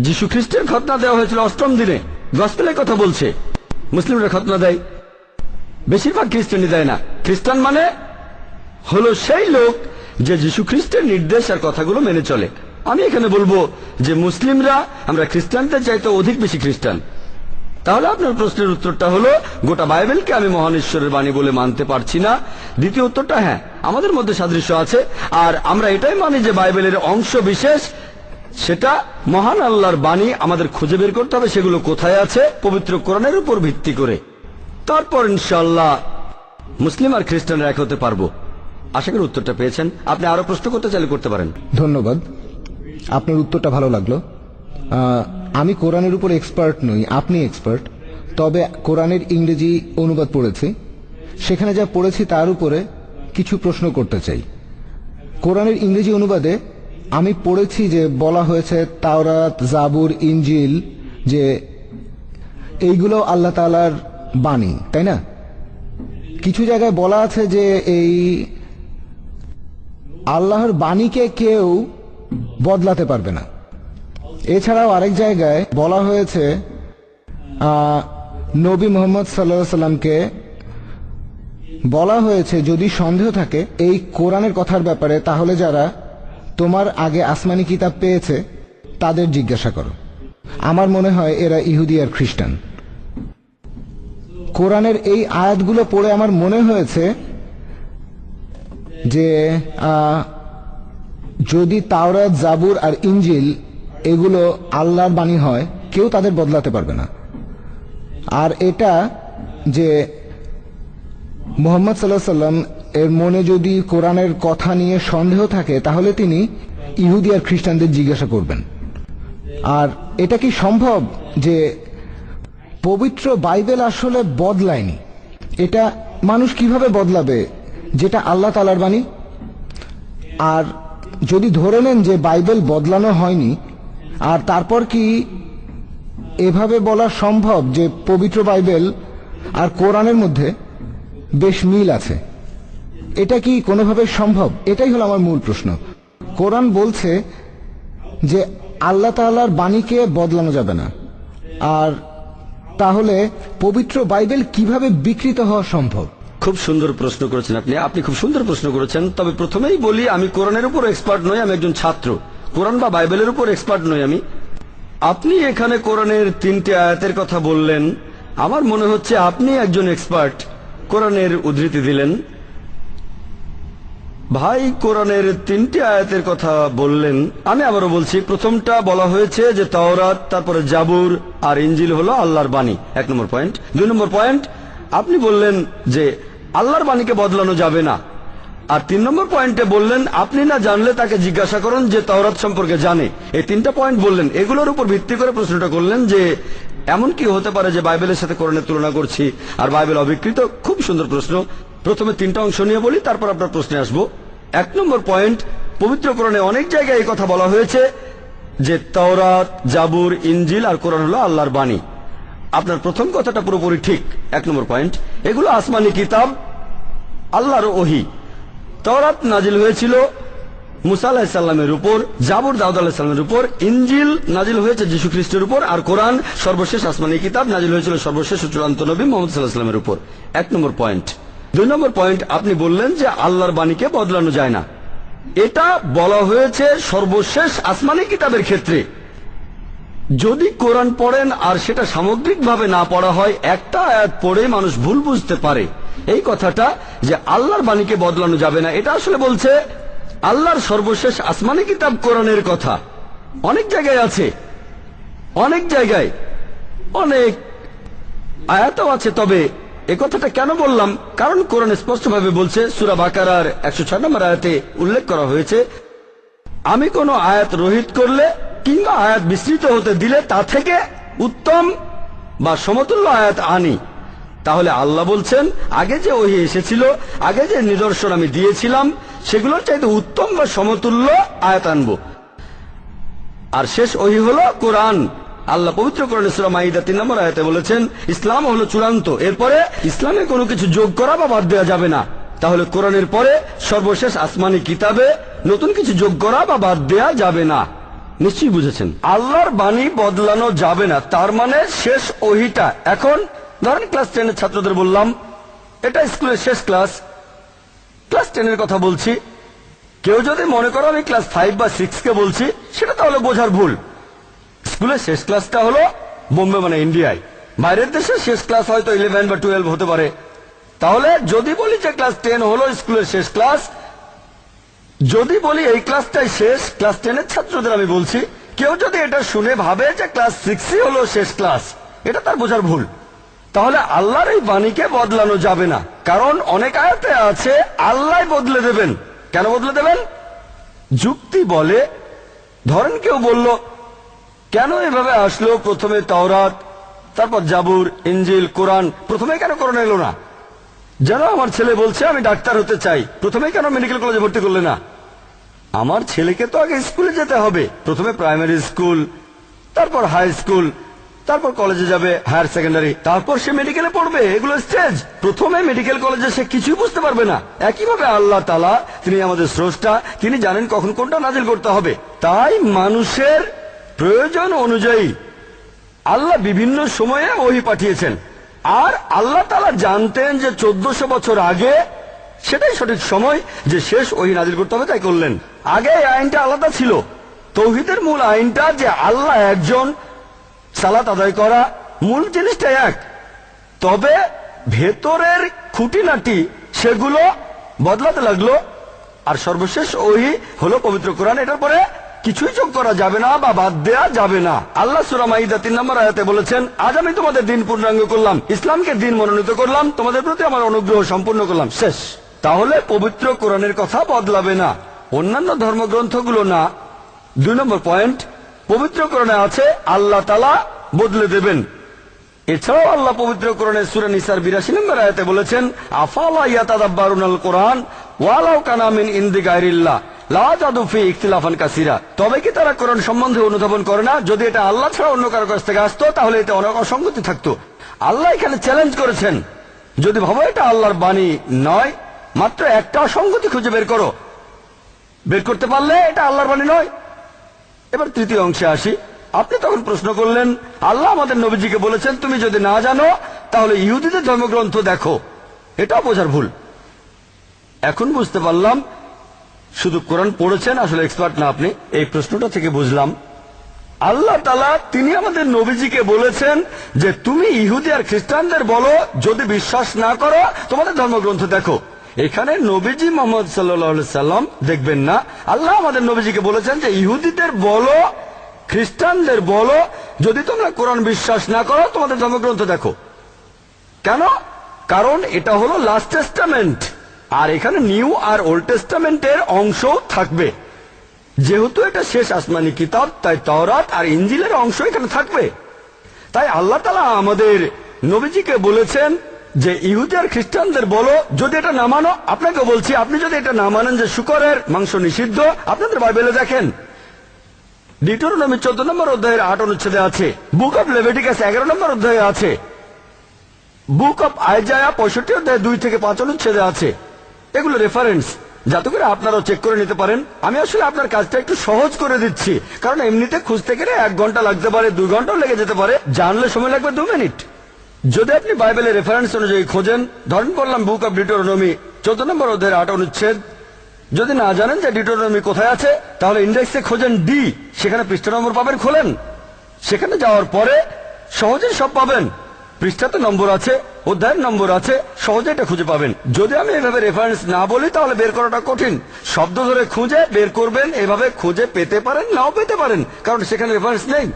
যীশু খ্রিস্টের খতনা দেওয়া হয়েছিল 8ম দিনে, গসপেলের কথা বলছে। মুসলিমরা খতনা দেয়, বেশিরভাগ খ্রিস্টানই দেয় না। খ্রিস্টান মানে হলো সেই লোক যে যীশু খ্রিস্টের নির্দেশ আর কথাগুলো মেনে চলে। আমি এখানে বলবো যে মুসলিমরা আমরা খ্রিস্টানদের চাইতে অধিক বেশি খ্রিস্টান। তাহলে আপনার প্রশ্নের উত্তরটা হলো গোটা বাইবেলকে আমি মহান ঈশ্বরের বাণী বলে মানতে পারছি না। দ্বিতীয় উত্তরটা হ্যাঁ, আমাদের মধ্যে সাদৃশ্য আছে, আর আমরা এটাই মানি যে বাইবেলের অংশ বিশেষ, সেটা মহান আল্লাহর বাণী। আমাদের খুঁজে বের করতে হবে সেগুলো কোথায় আছে, পবিত্র কোরআনের উপর ভিত্তি করে। তারপর ইনশাআল্লাহ মুসলিম আর খ্রিস্টানরা এক হতে পারবো। আশা করি উত্তরটা পেয়েছেন। আপনি আরো প্রশ্ন করতে চাইলে করতে পারেন। ধন্যবাদ, আপনার উত্তরটা ভালো লাগলো। আমি কোরআনের উপর এক্সপার্ট নই, আপনি এক্সপার্ট। তবে কোরআনের ইংরেজি অনুবাদ পড়েছি, সেখানে যা পড়েছি তার উপরে কিছু প্রশ্ন করতে চাই। কোরআনের ইংরেজি অনুবাদে আমি পড়েছি যে বলা হয়েছে তাওরাত, জাবুর, ইনজিল, যে এইগুলো আল্লাহ তাআলার বাণী, তাই না? কিছু জায়গায় বলা আছে যে এই আল্লাহর বাণীকে কেউ বদলাতে পারবে না। এছাড়াও আরেক জায়গায় বলা হয়েছে নবী মুহাম্মদ সাল্লাল্লাহু আলাইহি সাল্লামকে বলা হয়েছে যদি সন্দেহ থাকে এই কোরআনের কথার ব্যাপারে, তাহলে যারা তোমার আগে আসমানি কিতাব পেয়েছে তাদের জিজ্ঞাসা করো। আমার মনে হয় এরা ইহুদি আর খ্রিস্টান। কোরআনের এই আয়াতগুলো পড়ে আমার মনে হয়েছে যে যদি তাওরাত, জাবুর আর ইনজিল এগুলো আল্লাহর বাণী হয়, কেউ তাদের বদলাতে পারবে না। আর এটা যে মুহাম্মদ সাল্লাল্লাহু আলাইহি সাল্লাম এর মনে যদি কোরআনের কথা নিয়ে সন্দেহ থাকে তাহলে তিনি ইহুদি আর খ্রিস্টানদের জিজ্ঞাসা করবেন। আর এটা কি সম্ভব যে পবিত্র বাইবেল আসলে বদলায়নি? এটা মানুষ কিভাবে বদলাবে যেটা আল্লাহ তাআলার বাণী? আর যদি ধরে নেন যে বাইবেল বদলানো হয়নি, আর তারপর কি এভাবে বলা সম্ভব যে পবিত্র বাইবেল আর কোরআনের মধ্যে বেশ মিল আছে? এটা কি কোনোভাবে সম্ভব? এটাই হলো আমার মূল প্রশ্ন। কোরআন বলছে যে আল্লাহ তাআলার বাণীকে বদলানো যাবে না, আর তাহলে পবিত্র বাইবেল কিভাবে বিকৃত হওয়া সম্ভব? খুব সুন্দর প্রশ্ন করেছেন আপনি খুব সুন্দর প্রশ্ন করেছেন। তবে প্রথমেই বলি, আমি কোরআনের উপর এক্সপার্ট নই, আমি একজন ছাত্র। কোরআন বা বাইবেলের উপর এক্সপার্ট নই আমি। আপনি এখানে কোরআনের 3টে আয়াতের কথা বললেন, আমার মনে হচ্ছে আপনি একজন এক্সপার্ট। কোরআনের উদ্ধৃতি দিলেন, ভাই কোরআনের 3টে আয়াতের কথা বললেন। আমি আবারও বলছি, প্রথমটা বলা হয়েছে যে তাওরাত, তারপরে জাবুর আর ইনজিল হলো আল্লাহর বাণী, 1 নম্বর পয়েন্ট। 2 নম্বর পয়েন্ট, আপনি বললেন যে আল্লাহর বাণীকে বদলানো যাবে না। আর 3 নম্বর পয়েন্টে বললেন, আপনি না জানলে তাকে জিজ্ঞাসা করুন যে তাওরাত সম্পর্কে জানে। এই 3টা পয়েন্ট বললেন, এগুলোর উপর ভিত্তি করে প্রশ্নটা করলেন যে এমন কি হতে পারে যে বাইবেলের সাথে কোরআনের তুলনা করছি আর বাইবেল অবিকৃত। খুব সুন্দর প্রশ্ন। প্রথমে 3টা অংশ নিয়ে বলি, তারপর আপনার প্রশ্নে আসবো। 1 নম্বর পয়েন্ট, পবিত্র কোরআনে অনেক জায়গায় এই কথা বলা হয়েছে যে তাওরাত, জাবুর, ইনজিল আর কোরআন হলো আল্লাহর বাণী। আপনার প্রথম কথাটা পুরোপুরি ঠিক। 1 নম্বর পয়েন্ট, এগুলো আসমানি কিতাব, আল্লাহর ওহী। তাওরাত নাজিল হয়েছিল মুসা আলাইহিস সালামের উপর, জাবুর দাউদ আলাইহিস সালামের উপর, ইনজিল নাজিল হয়েছে যীশু খ্রিস্টের উপর, আর কোরআন সর্বশেষ আসমানি কিতাব, নাজিল হয়েছিল সর্বশেষ ও চূড়ান্ত নবী মুহাম্মদ সাল্লাল্লাহু আলাইহি ওয়াসাল্লামের উপর। 1 নম্বর পয়েন্ট। 2 নম্বর পয়েন্ট, আপনি বললেন যে আল্লাহর বাণীকে বদলানো যায় না। এটা বলা হয়েছে সর্বশেষ আসমানি কিতাবের ক্ষেত্রে। যদি কোরআন পড়েন আর সেটা সামগ্রিকভাবে না পড়া হয়, একটা আয়াত পড়ে মানুষ ভুল বুঝতে পারে। এই কথাটা যে আল্লাহর বাণীকে বদলানো যাবে না, এটা আসলে বলছে আল্লাহর সর্বশেষ আসমানি কিতাব কোরআনের কথা। অনেক জায়গায় আছে, অনেক জায়গায় অনেক আয়াতও আছে। তবে এ কথাটা কেন বললাম, কারণ কোরআন স্পষ্টভাবে বলছে, সূরা বাকারার 106 নম্বর আয়াতে উল্লেখ করা হয়েছে, আমি কোনো আয়াত রহিত করলে কিংবা আয়াত বিস্তৃত হতে দিলে তা থেকে উত্তম বা সমতুল্য আয়াত আনি। তাহলে আল্লাহ বলছেন, আগে যে ওহী এসেছিল, আগে যে নিদর্শন আমি দিয়েছিলাম, সেগুলোর চাইতে উত্তম বা সমতুল্য আয়াত আনবো। আর শেষ ওহী হলো কোরআন। আল্লাহ পবিত্র কোরআনে সূরা মাইদা 3 নম্বর আয়াতে বলেছেন, ইসলাম হলো চূড়ান্ত, এরপরে ইসলামে কোনো কিছু যোগ করা বা বাদ দেওয়া যাবে না। তাহলে কোরআনের পরে সর্বশেষ আসমানি কিতাবে নতুন কিছু যোগ করা বা বাদ দেওয়া যাবে না। নিশ্চয়ই বুঝেছেন, আল্লাহর বাণী বদলানো যাবে না, তার মানে শেষ ওহীটা। এখন ধরেন ক্লাস 10 এর ছাত্রদের বললাম, এটা স্কুলের শেষ ক্লাস, ক্লাস 10 এর কথা বলছি। কেউ যদি মনে করো আমি ক্লাস 5 বা 6 কে বলছি, সেটা তাহলে বোঝার ভুল। স্কুলের শেষ ক্লাসটা হলো বোম্বে মানে ইন্ডিয়ায়, বাইরের দেশে শেষ ক্লাস হয়তো 11 বা 12 হতে পারে। তাহলে যদি বলি যে ক্লাস 10 হলো স্কুলের শেষ ক্লাস, যদি বলি এই ক্লাসটাই শেষ, ক্লাস 10 এর ছাত্রদের আমি বলছি, কেউ যদি এটা শুনে ভাবে যে ক্লাস 6 হলো শেষ ক্লাস, এটা তার বোঝার ভুল। তাহলে আল্লাহর এই বাণীকে বদলানো যাবে না, কারণ অনেক আয়াতে আছে আল্লাহ বদলে দেবেন। কেন বদলে দেবেন? যুক্তি বলে, ধরেন কেউ বলল, কেন এভাবে আসলো প্রথমে তাওরাত, তারপর জাবুর, ইনজিল, কোরআন, প্রথমে কেন কোরআন এলো না? যেন আমার ছেলে বলছে আমি ডাক্তার হতে চাই, প্রথমে কেন মেডিকেল কলেজে ভর্তি করলে না? আমার ছেলেকে তো আগে স্কুলে যেতে হবে, প্রথমে প্রাইমারি স্কুল, তারপর হাই স্কুল, তারপর কলেজে যাবে, হায়ার সেকেন্ডারি, তারপর সে মেডিকেলে পড়বে। এগুলো স্টেজ। প্রথমে মেডিকেল কলেজে সে কিছুই বুঝতে পারবে না। একইভাবে আল্লাহ তাআলা, তিনি আমাদের স্রষ্টা, তিনি জানেন কখন কোনটা নাজিল করতে হবে। তাই মানুষের প্রয়োজন অনুযায়ী আল্লাহ বিভিন্ন সময়ে ওহী পাঠিয়েছেন। আর আল্লাহ তাআলা জানতেন যে 1400 বছর আগে সেটাই সঠিক সময় যে শেষ ওহী নাজিল করতে হবে, তাই করলেন। আগে এই আইনটা আলাদা ছিল। তৌহিদের মূল আইনটা যে আল্লাহ একজন, সালাত আদায় করা, মূল জিনিসটা এক। তবে ভেতরের খুঁটিনাটি সেগুলো বদলাতে লাগলো। আর সর্বশেষ ওহী হলো পবিত্র কোরআন। এটার পরে কিছুই যোগ করা যাবে না বা বাদ দেয়া যাবে না। আল্লাহ সূরা মাইদা 3 নম্বর আয়াতে বলেছেন, আজ আমি তোমাদের দিন পূর্ণাঙ্গ করলাম, ইসলামকে দিন মনোনীত করলাম, তোমাদের প্রতি আমার অনুগ্রহ সম্পূর্ণ করলাম। শেষ। তাহলে পবিত্র কোরআনের কথা বদলাবে না, অন্যান্য ধর্মগ্রন্থগুলো না। 2 নম্বর পয়েন্ট, পবিত্র কোরআনে আছে আল্লাহ তাআলা বদলে দেবেন। এছাড়াও আল্লাহ পবিত্র কোরআনের সূরা নিসার 82 নম্বর আয়াতে বলেছেন, আফালা ইয়াতাদাব্বারুনাল কোরআন ওয়ালাউ কানা মিন ইনদি গায়রিল্লাহ লা জাদু ফি ইখতিলাফান কাসীরা। তবে কি তারা কোরআন সম্বন্ধে অনুধাবন করে না? যদি এটা আল্লাহ ছাড়া অন্য কারো কাছ থেকে আসতো তাহলে এতে অনেক অসঙ্গতি থাকতো। আল্লাহ এখানে চ্যালেঞ্জ করেছেন, যদি ভাবো এটা আল্লাহর বাণী নয়, মাত্র একটা অসঙ্গতি খুঁজে বের করো, বের করতে পারলে এটা আল্লাহর বাণী নয়। এবার তৃতীয় অংশে আসি। আপনি তখন প্রশ্ন করলেন, আল্লাহ আমাদের নবীজিকে বলেছেন তুমি যদি না জানো তাহলে ইহুদিদের ধর্মগ্রন্থ দেখো। এটাও বোঝার ভুল। এখন বুঝতে পারলাম শুধু কোরআন পড়েছেন, আসলে এক্সপার্ট না আপনি। এই প্রশ্নটা থেকে বুঝলাম আল্লাহ তাআলা তিনি আমাদের নবীজিকে বলেছেন যে তুমি ইহুদি আর খ্রিস্টানদের বলো যদি বিশ্বাস না করো তোমাদের ধর্মগ্রন্থ দেখো। এখানে নবীজি মুহাম্মদ সাল্লাল্লাহু আলাইহি সাল্লাম দেখবেন না, আল্লাহ আমাদের নবীজিকে বলেছেন যে ইহুদিদের বলো খ্রিস্টানদের বলো যদি তোমরা কোরআন বিশ্বাস না করো তোমাদের ধর্মগ্রন্থ দেখো। কেন? কারণ এটা হলো লাস্ট টেস্টামেন্ট, আর এখানে নিউ আর ওল্ড টেস্টামেন্টের অংশ থাকবে। যেহেতু এটা শেষ আসমানি কিতাব, তাই তাওরাত আর ইনজিলের অংশ এখানে থাকবে। তাই আল্লাহ তাআলা আমাদের নবীজিকে বলেছেন যে ইহুদি আর খ্রিস্টানদের বলো যদি এটা না মানো। আপনাকে বলছি, আপনি যদি এটা না মানেন যে শূকরের মাংস নিষিদ্ধ, আপনাদের বাইবেলে দেখেন ডিউটেরোনমি 14 নম্বর অধ্যায়ের 8 অনুচ্ছেদে আছে, বুক অব লেভিটিকাস 11 নম্বর অধ্যায়ে আছে, বুক অব আইজায়া 65 অধ্যায় 2 থেকে 5 অনুচ্ছেদে আছে। এগুলো রেফারেন্স, যাতে করে আপনারাও চেক করে নিতে পারেন। আমি আসলে আপনার কাজটা একটু সহজ করে দিচ্ছি, কারণ এমনিতে খুঁজতে গেলে 1 ঘন্টা লাগতে পারে, 2 ঘন্টাও লেগে যেতে পারে, জানলে সময় লাগবে 2 মিনিট। যদি আপনি বাইবেলের রেফারেন্স অনুযায়ী খোঁজেন, ধরেন বললাম বুক অব ডিউটেরোনমি 14 নম্বর অধ্যায়ের 8 অনুচ্ছেদ, যদি না জানেন যে ডিউটেরোনমি কোথায় আছে তাহলে ইন্ডেক্সে খোঁজেন ডি, সেখানে পৃষ্ঠা নম্বর পাবেন, খোলেন, সেখানে যাওয়ার পরে সহজেই সব পাবেন। পৃষ্ঠাতে নম্বর আছে, অধ্যায়ের নম্বর আছে, সহজে এটা খুঁজে পাবেন। যদি আমি এভাবে রেফারেন্স না বলি তাহলে বের করাটা কঠিন। শব্দ ধরে খুঁজে বের করবেন, এভাবে খুঁজে পেতে পারেন, নাও পেতে পারেন, কারণ সেখানে রেফারেন্স নেই।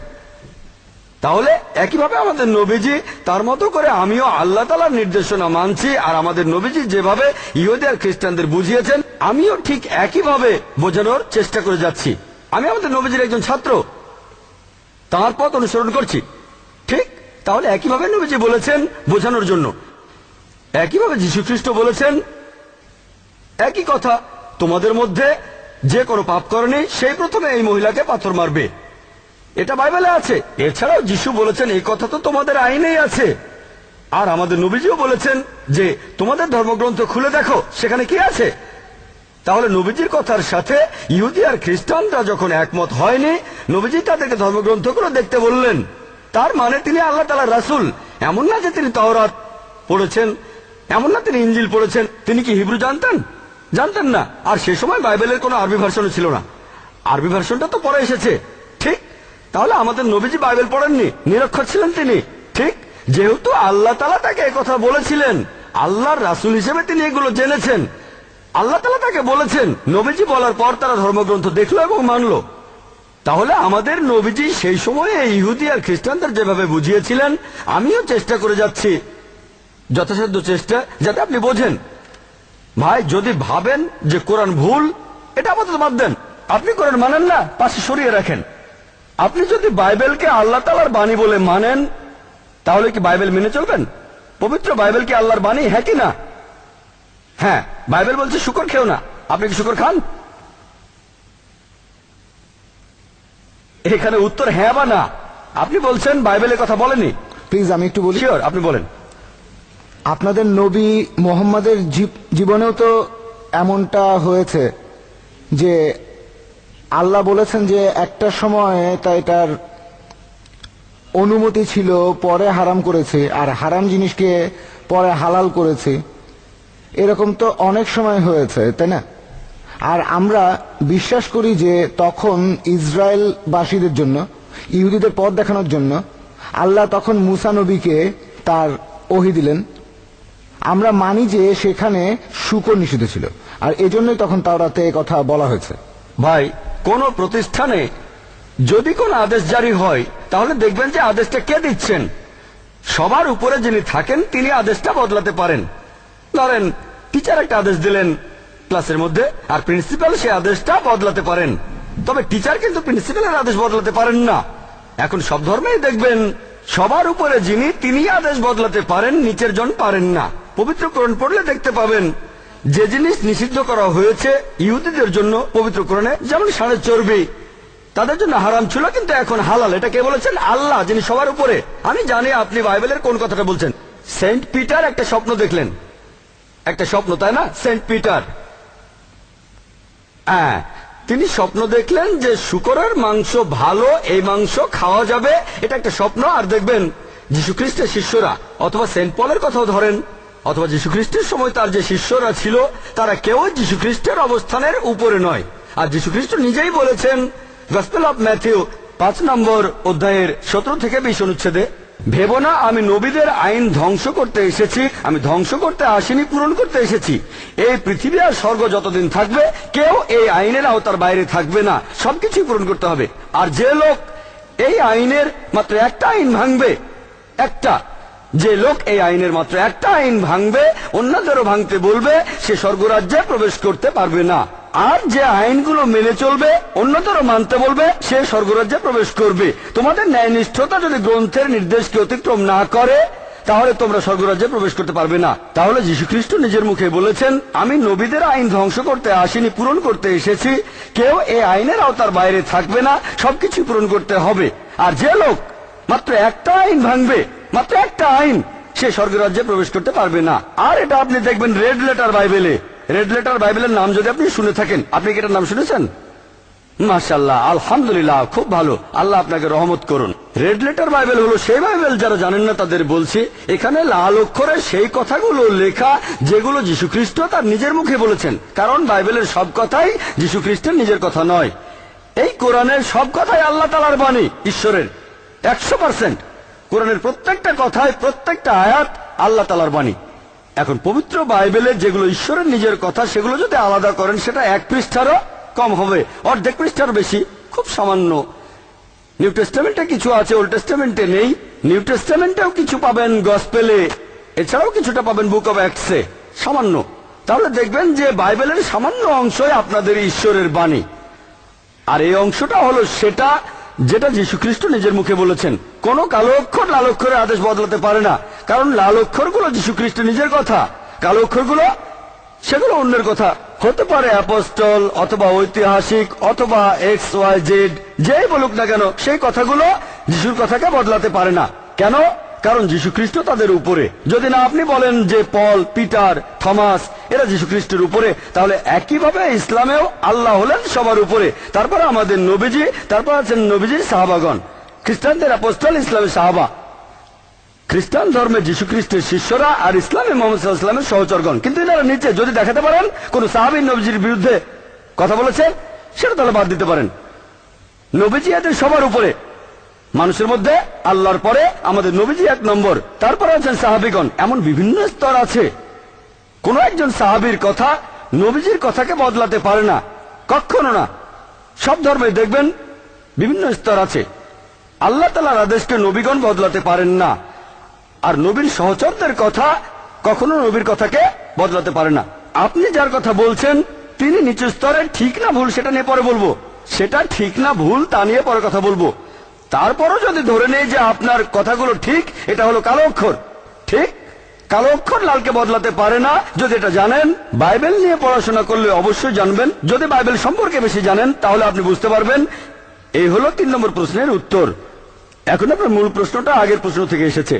তাহলে একইভাবে আমাদের নবীজি তার মতো করে আমিও আল্লাহ তাআলার নির্দেশনা মানছি, আর আমাদের নবীজি যেভাবে ইহুদি আর খ্রিস্টানদের বুঝিয়েছেন আমিও ঠিক একইভাবে বোঝানোর চেষ্টা করে যাচ্ছি। আমি আমাদের নবীজির একজন ছাত্র, তাঁর পথ অনুসরণ করছি। ঠিক তাহলে একইভাবে নবীজি বলেছেন বোঝানোর জন্য, একইভাবে যীশু খ্রিস্ট বলেছেন একই কথা, তোমাদের মধ্যে যে কোনো পাপ করেনি সেই প্রথমে এই মহিলাকে পাথর মারবে। এটা বাইবেলে আছে। এছাড়াও যীশু বলেছেন এই কথা তো তোমাদের আইনেই আছে। আর আমাদের নবীজিও বলেছেন যে তোমাদের ধর্মগ্রন্থ খুলে দেখো সেখানে কি আছে। তাহলে নবীজির কথার সাথে ইহুদি আর খ্রিস্টানরা যখন একমত হয়নি, নবীজি তাদেরকে ধর্মগ্রন্থগুলো দেখতে বললেন। তার মানে তিনি আল্লাহ তাআলার রাসূল। এমন না যে তিনি তাওরাত পড়েছেন, এমন না তিনি ইনজিল পড়েছেন। তিনি কি হিব্রু জানতেন? জানতেন না। আর সে সময় বাইবেলের কোনো আরবি ভার্সনও ছিল না, আরবি ভার্সনটা তো পরে এসেছে। ঠিক তাহলে আমাদের নবীজি বাইবেল পড়েননি, নিরক্ষর ছিলেন তিনি। ঠিক যেহেতু আল্লাহ তাআলা তাকে একথা বলেছিলেন, আল্লাহর রাসূল হিসেবে তিনি এগুলো জেনেছেন, আল্লাহ তাআলা তাকে বলেছেন, নবীজি বলার পর তারা ধর্মগ্রন্থ দেখলো এবং মানলো। তাহলে আমাদের নবীজি সেই সময়ে ইহুদি আর খ্রিস্টানদের যেভাবে বুঝিয়েছিলেন আমিও চেষ্টা করে যাচ্ছি, যথাসাধ্য চেষ্টা, যাতে আপনি বোঝেন। ভাই যদি ভাবেন যে কোরআন ভুল, এটা আপাতত বাদ দেন। আপনি কোরআন মানেন না, পাশে সরিয়ে রাখেন। আপনি যদি বাইবেলকে আল্লাহ তাআলার বাণী বলে মানেন তাহলে কি বাইবেল মেনে চলবেন? পবিত্র বাইবেল কি আল্লাহর বাণী, হ্যাঁ কি না? হ্যাঁ, বাইবেল বলছে শুকর খেও না। আপনি কি শুকর খান? এখানে উত্তর হ্যাঁ বা না। আপনি বলছেন বাইবেলের কথা বলেনি। প্লিজ আমি একটু বলি। শিওর, আপনি বলেন। আপনাদের নবী মোহাম্মদের জীবনেও তো এমনটা হয়েছে যে আল্লাহ বলেছেন যে একটা সময়ে তা এটার অনুমতি ছিল, পরে হারাম করেছে, আর হারাম জিনিসকে পরে হালাল করেছে। এরকম তো অনেক সময় হয়েছে, তাই না? আর আমরা বিশ্বাস করি যে তখন ইসরায়েলবাসীদের জন্য, ইহুদিদের পথ দেখানোর জন্য আল্লাহ তখন মুসা নবীকে তার ওহী দিলেন। আমরা মানি যে সেখানে শূকর নিষিদ্ধ ছিল, আর এজন্যই তখন তাওরাতে কথা বলা হয়েছে। ভাই, কোন প্রতিষ্ঠানে যদি কোন আদেশ জারি হয় তাহলে দেখবেন যে আদেশটা কে দিচ্ছেন। সবার উপরে যিনি থাকেন তিনি আদেশটা বদলাতে পারেন। ধরেন টিচার একটা আদেশ দিলেন ক্লাসের মধ্যে, আর প্রিন্সিপাল সেই আদেশটা বদলাতে পারেন, তবে টিচার কিন্তু প্রিন্সিপালের আদেশ বদলাতে পারেন না। এখন সব ধর্মেই দেখবেন সবার উপরে যিনি, তিনি আদেশ বদলাতে পারেন, নিচের জন পারেন না। পবিত্র কোরআন পড়লে দেখতে পাবেন যে জিনিস নিষিদ্ধ করা হয়েছে ইহুদিদের জন্য পবিত্র কোরআনে, যেমন ষাঁড়ের চর্বি তাদের জন্য হারাম ছিল, কিন্তু এখন হালাল। এটা কে বলেছেন? আল্লাহ, যিনি সবার উপরে। আমি জানি আপনি বাইবেলের কোন কথাটা বলছেন। সেন্ট পিটার একটা স্বপ্ন দেখলেন, একটা স্বপ্ন, তাই না? সেন্ট পিটার, হ্যাঁ, তিনি স্বপ্ন দেখলেন যে শূকরের মাংস ভালো, এই মাংস খাওয়া যাবে, এটা একটা স্বপ্ন। আর দেখবেন যীশু খ্রিস্টের শিষ্যরা, অথবা সেন্ট পলের কথাও ধরেন, অথবা যীশু খ্রিস্টের সময় তার যে শিষ্যরা ছিল, তারা কেউ যীশু খ্রিস্টের অবস্থানের উপরে নয়। আর যীশু খ্রিস্ট নিজেই বলেছেন গসপেল অফ ম্যাথিউ 5 নম্বর অধ্যায়ের 17 থেকে 20 অনুচ্ছেদে, ভেবো না আমি নবীদের আইন ধ্বংস করতে এসেছি, আমি ধ্বংস করতে আসিনি, পূরণ করতে এসেছি। এই পৃথিবী আর স্বর্গ যতদিন থাকবে কেউ এই আইনের আওতার বাইরে থাকবে না, সবকিছুই পূরণ করতে হবে। আর যে লোক এই আইনের মাত্র একটা আইন ভাঙবে, যে লোক এই আইনের মাত্র একটা আইন ভাঙবে, অন্যদেরও ভাঙতে বলবে, সে স্বর্গরাজ্যে প্রবেশ করতে পারবে না। আর যে আইনগুলো মেনে চলবে, অন্যদেরও মানতে বলবে, সে স্বর্গরাজ্যে প্রবেশ করবে। তোমাদের ন্যায়নিষ্ঠতা যদি গ্রন্থের নির্দেশকে অতিক্রম না করে, তাহলে তোমরা স্বর্গরাজ্যে প্রবেশ করতে পারবে না। তাহলে যীশু খ্রিস্ট নিজের মুখে বলেছেন, আমি নবীদের আইন ধ্বংস করতে আসিনি, পূরণ করতে এসেছি। কেউ এই আইনের আওতার বাইরে থাকবে না, সবকিছু পূরণ করতে হবে। আর যে লোক মাত্র একটা আইন ভাঙবে, মাত্র একটা আইন, সে স্বর্গরাজ্যে প্রবেশ করতে পারবে না। আর এটা আপনি দেখবেন রেড লেটার বাইবেলে। রেড লেটার বাইবেলের নাম যদি আপনি শুনে থাকেন, আপনি কি এটার নাম শুনেছেন? মাশাআল্লাহ, আলহামদুলিল্লাহ, খুব ভালো, আল্লাহ আপনাকে রহমত করুন। রেড লেটার বাইবেল হলো সেই বাইবেল, যারা জানেন না তাদের বলছি, এখানে লাল অক্ষরে সেই কথাগুলো লেখা যেগুলো যীশু খ্রিস্ট তার নিজের মুখে বলেছেন। কারণ বাইবেলের সব কথাই যীশু খ্রিস্টের নিজের কথা নয়। এই কোরআনের সব কথাই আল্লাহ তাআলার বাণী, ঈশ্বরের 100%। কোরআনের প্রত্যেকটা কথায়, প্রত্যেকটা আয়াত আল্লাহ তাআলার বাণী। এখন পবিত্র বাইবেলের যেগুলো ঈশ্বরের নিজের কথা, সেগুলো যদি আলাদা করেন, সেটা 1 পৃষ্ঠারও কম হবে, অর্ধেক পৃষ্ঠার বেশি, খুব সামান্য। নিউ টেস্টামেন্টে কিছু আছে, ওল্ড টেস্টামেন্টে নেই। নিউ টেস্টামেন্টেও কিছু পাবেন গসপেলে, এছাড়াও কিছুটা পাবেন বুক অব অ্যাক্টসে, সামান্য। তাহলে দেখবেন যে বাইবেলের সামান্য অংশই আপনাদের ঈশ্বরের বাণী। আর এই অংশটা হলো সেটা যেটা যীশু খ্রিস্ট নিজের মুখে বলেছেন। কোন কালো অক্ষর লাল অক্ষরের আদেশ বদলাতে পারে না, কারণ লাল অক্ষরগুলো যীশু খ্রিস্ট নিজের কথা, কালো অক্ষরগুলো সেগুলো অন্যের কথা। হতে পারে অ্যাপোস্টল, অথবা ঐতিহাসিক, অথবা XYZ, যেই বলুক না কেন, সেই কথাগুলো যিশুর কথাকে বদলাতে পারে না। কেন? কারণ যীশু খ্রিস্ট তাদের উপরে। যদি না আপনি বলেন যে পল, পিটার, থমাস এরা যীশু খ্রিস্টের উপরে, তাহলে একইভাবে ইসলামেও আল্লাহ হলেন সবার উপরে। তারপরে আমাদের নবীজি, তারপর আছেন নবীজির সাহাবাগণ, খ্রিস্টানদের অ্যাপোস্টল, ইসলামের সাহাবা। খ্রিস্টান ধর্মে যীশু খ্রিস্টের শিষ্যরা, আর ইসলামে মুহাম্মদ সাল্লাল্লাহু আলাইহি ওয়াসাল্লামের সহচরগণ। কিন্তু এনারা নিচে যদি দেখাতে পারেন কোন সাহাবী নবীজির বিরুদ্ধে কথা বলেছেন, সেটা তাহলে বাদ দিতে পারেন। নবীজি এদের সবার উপরে, মানুষের মধ্যে আল্লাহর পরে আমাদের নবীজি 1 নম্বর, তারপরে আছেন সাহাবীগণ। এমন বিভিন্ন স্তর আছে। কোন একজন সাহাবীর কথা নবীজির কথাকে বদলাতে পারে না, কখনো না। সব ধর্মে দেখবেন বিভিন্ন স্তর আছে। আল্লাহ তাআলার আদেশকে নবীগণ বদলাতে পারেন না, আর নবীর সহচরদের কথা কখনো নবীর কথাকে বদলাতে পারে না। আপনি যার কথা বলছেন তিনি নিচু স্তরে, ঠিক না ভুল সেটা নিয়ে পরে বলবো, সেটা ঠিক না ভুল তা নিয়ে পরে কথা বলবো। তারপরও যদি ধরে নেই যে আপনার কথাগুলো ঠিক, এটা হলো কালো অক্ষর, ঠিক? কালো অক্ষর লালকে বদলাতে পারে না। যদি এটা জানেন, বাইবেল নিয়ে পড়াশোনা করলে অবশ্যই জানবেন। যদি বাইবেল সম্পর্কে বেশি জানেন, তাহলে আপনি বুঝতে পারবেন। এই হলো 3 নম্বর প্রশ্নের উত্তর। এখন আপনার মূল প্রশ্নটা আগের প্রশ্ন থেকে এসেছে,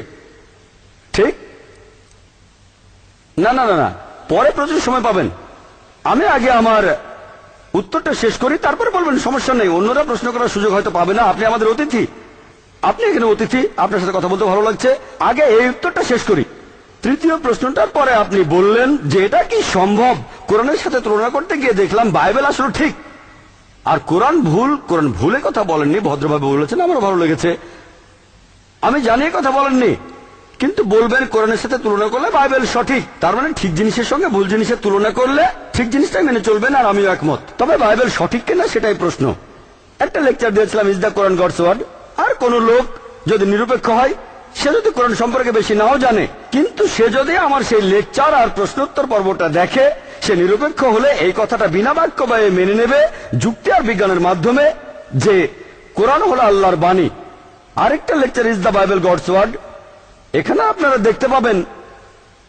ঠিক? না না না না, পরে প্রচুর সময় পাবেন। আমি আগে আমার উত্তরটা শেষ করি, তারপরে বলবেন, সমস্যা নেই। অন্যরা প্রশ্ন করার সুযোগ হয়তো পাবে না, আপনি আমাদের অতিথি, আপনি এখানে অতিথি, আপনার সাথে কথা বলতে ভালো লাগছে। আগে এই উত্তরটা শেষ করি। তৃতীয় প্রশ্নটার পরে আপনি বললেন যে এটা কি সম্ভব, কোরআনের সাথে তুলনা করতে গিয়ে দেখলাম বাইবেল আসলে ঠিক আর কোরআন ভুল। কোরআন ভুলে কথা বলেননি, ভদ্রভাবে বলেছেন, আমারও ভালো লেগেছে। আমি জানি কথা বলেননি, কিন্তু বলবেন কোরআনের সাথে তুলনা করলে বাইবেল সঠিক। তার মানে ঠিক জিনিসের সঙ্গে ভুল জিনিসের তুলনা করলে ঠিক জিনিসটাই মেনে চলবেন, আর আমিও একমত। তবে বাইবেল সঠিক কিনা সেটাই প্রশ্ন। একটা লেকচার দিয়েছিলাম, is the Quran God's word. আর কোন লোক যদি নিরপেক্ষ হয়, সে যদি কোরআন সম্পর্কে বেশি নাও জানে, কিন্তু সে যদি আমার সেই লেকচার আর প্রশ্নোত্তর পর্বটা দেখে, সে নিরপেক্ষ হলে এই কথাটা বিনা বাক্য ব্যয়ে মেনে নেবে যুক্তি আর বিজ্ঞানের মাধ্যমে যে কোরআন হলো আল্লাহর বাণী। আরেকটা lecture is the Bible God's word. এখানে আপনারা দেখতে পাবেন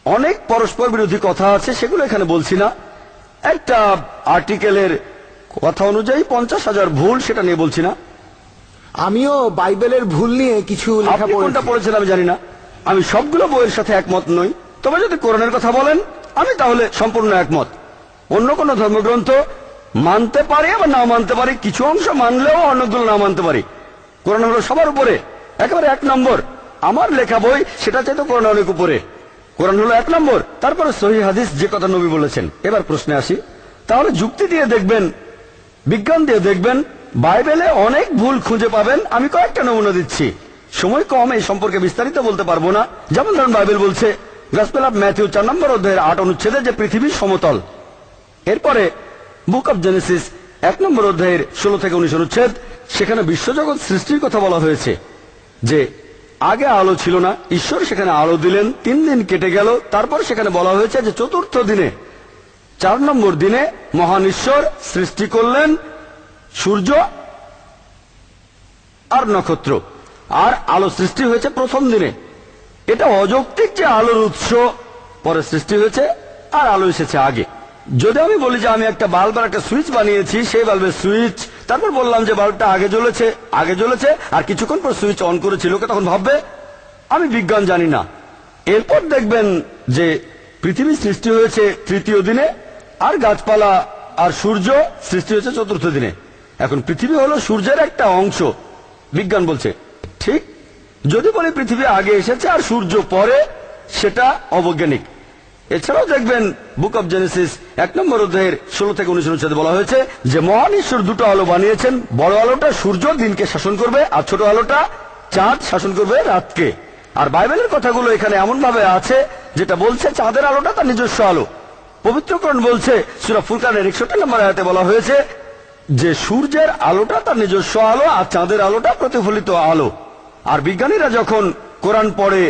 অনেক পরস্পর বিরোধী কথা আছে, সেগুলো এখানে বলছি না। একটা আর্টিকেলের কথা অনুযায়ী 50,000 ভুল, সেটা নিয়ে বলছি না। আমিও বাইবেলের ভুল নিয়ে কিছু লেখা আপনি কোনটা পড়েছি। পড়েছেন আমি জানি না, আমি সবগুলো বইয়ের সাথে একমত নই। তবে যদি কোরআনের কথা বলেন, আমি তাহলে সম্পূর্ণ একমত। অন্য কোন ধর্মগ্রন্থ মানতে পারি আবার নাও মানতে পারি, কিছু অংশ মানলেও অন্যগুলো না মানতে পারি। কোরআন হলো সবার উপরে, একেবারে 1 নম্বর। আমার লেখা বই সেটা চাইতে কোরআন অনেক উপরে। কোরআন হলো 1 নম্বর, তারপরে সহিহ হাদিস, যে কথা নবী বলেছেন। এবার প্রশ্নে আসি, তাহলে যুক্তি দিয়ে দেখবেন, বিজ্ঞান দিয়ে দেখবেন, বাইবেলে অনেক ভুল খুঁজে পাবেন। আমি কয়েকটা নমুনা দিচ্ছি, সময় কম, এই সম্পর্কে বিস্তারিত বলতে পারবো না। যেমন ধরুন, বাইবেল বলছে গসপেল অফ ম্যাথিউ 4 নম্বর অধ্যায়ের 8 অনুচ্ছেদে যে পৃথিবী সমতল। এরপরে বুক অব জেনেসিস 1 নম্বর অধ্যায়ের 16 থেকে 19 অনুচ্ছেদ, সেখানে বিশ্বজগৎ সৃষ্টির কথা বলা হয়েছে যে আগে আলো ছিল না, ঈশ্বর সেখানে আলো দিলেন, 3 দিন কেটে গেল। তারপর সেখানে বলা হয়েছে যে চতুর্থ দিনে, 4 নম্বর দিনে মহান ঈশ্বর সৃষ্টি করলেন সূর্য আর নক্ষত্র, আর আলো সৃষ্টি হয়েছে প্রথম দিনে। এটা অযৌক্তিক যে আলোর উৎস পরে সৃষ্টি হয়েছে আর আলো এসেছে আগে। যদি আমি বলি যে আমি একটা বাল্ব আর একটা সুইচ বানিয়েছি, সেই বাল্বের সুইচ, তারপর বললাম যে বাল্বটা আগে জ্বলেছে আর কিছুক্ষণ পর সুইচ অন করেছিল, লোকে তখন ভাববে আমি বিজ্ঞান জানি না। এরপর দেখবেন যে পৃথিবী সৃষ্টি হয়েছে 3য় দিনে, আর গাছপালা আর সূর্য সৃষ্টি হয়েছে 4র্থ দিনে। এখন পৃথিবী হলো সূর্যের একটা অংশ, বিজ্ঞান বলছে ঠিক। যদি বলি পৃথিবী আগে এসেছে আর সূর্য পরে, সেটা অবৈজ্ঞানিক। এছাড়াও দেখবেন বুক অব জেনেসিস 1 নম্বর অধ্যায়ের 16 থেকে 19 অনুচ্ছেদে বলা হয়েছে যে মহান ঈশ্বর 2টো আলো বানিয়েছেন, বড় আলোটা সূর্য দিনকে শাসন করবে, আর ছোট আলোটা চাঁদ শাসন করবে রাতকে। আর বাইবেলের কথাগুলো এখানে এমন ভাবে আছে যেটা বলছে চাঁদের আলোটা তার নিজস্ব আলো। পবিত্রকরণ বলছে সূরা ফুরকানের 61 নম্বর আয়াতে বলা হয়েছে যে সূর্যের আলোটা তার নিজস্ব আলো আর চাঁদের আলোটা প্রতিফলিত আলো। আর বিজ্ঞানীরা যখন কোরআন পড়ে,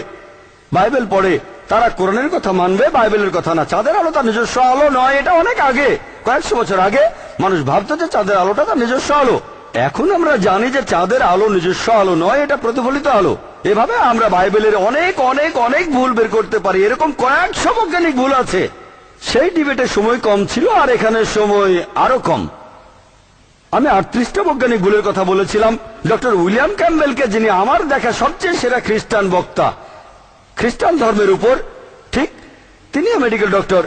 বাইবেল পড়ে, তারা কোরআনের কথা মানবে, বাইবেলের কথা না। চাঁদের আলো তার নিজস্ব আলো নয়, এটা অনেক আগে, কয়েকশো বছর আগে মানুষ ভাবতো যে চাঁদের আলোটা তার নিজস্ব আলো। এখন আমরা জানি যে চাঁদের আলো নিজস্ব আলো নয়, এটা প্রতিফলিত আলো। এভাবে আমরা বাইবেলের অনেক অনেক অনেক ভুল বের করতে পারি। এরকম কয়েকশো বৈজ্ঞানিক ভুল আছে। সেই ডিবেটে সময় কম ছিল, আর এখানে সময় আরো কম। আমি 38টা বৈজ্ঞানিক ভুলের কথা বলেছিলাম। ডক্টর উইলিয়াম ক্যাম্বেলকে, যিনি আমার দেখা সবচেয়ে সেরা খ্রিস্টান বক্তা খ্রিস্টান ধর্মের উপর, ঠিক, তিনিও মেডিকেল ডক্টর,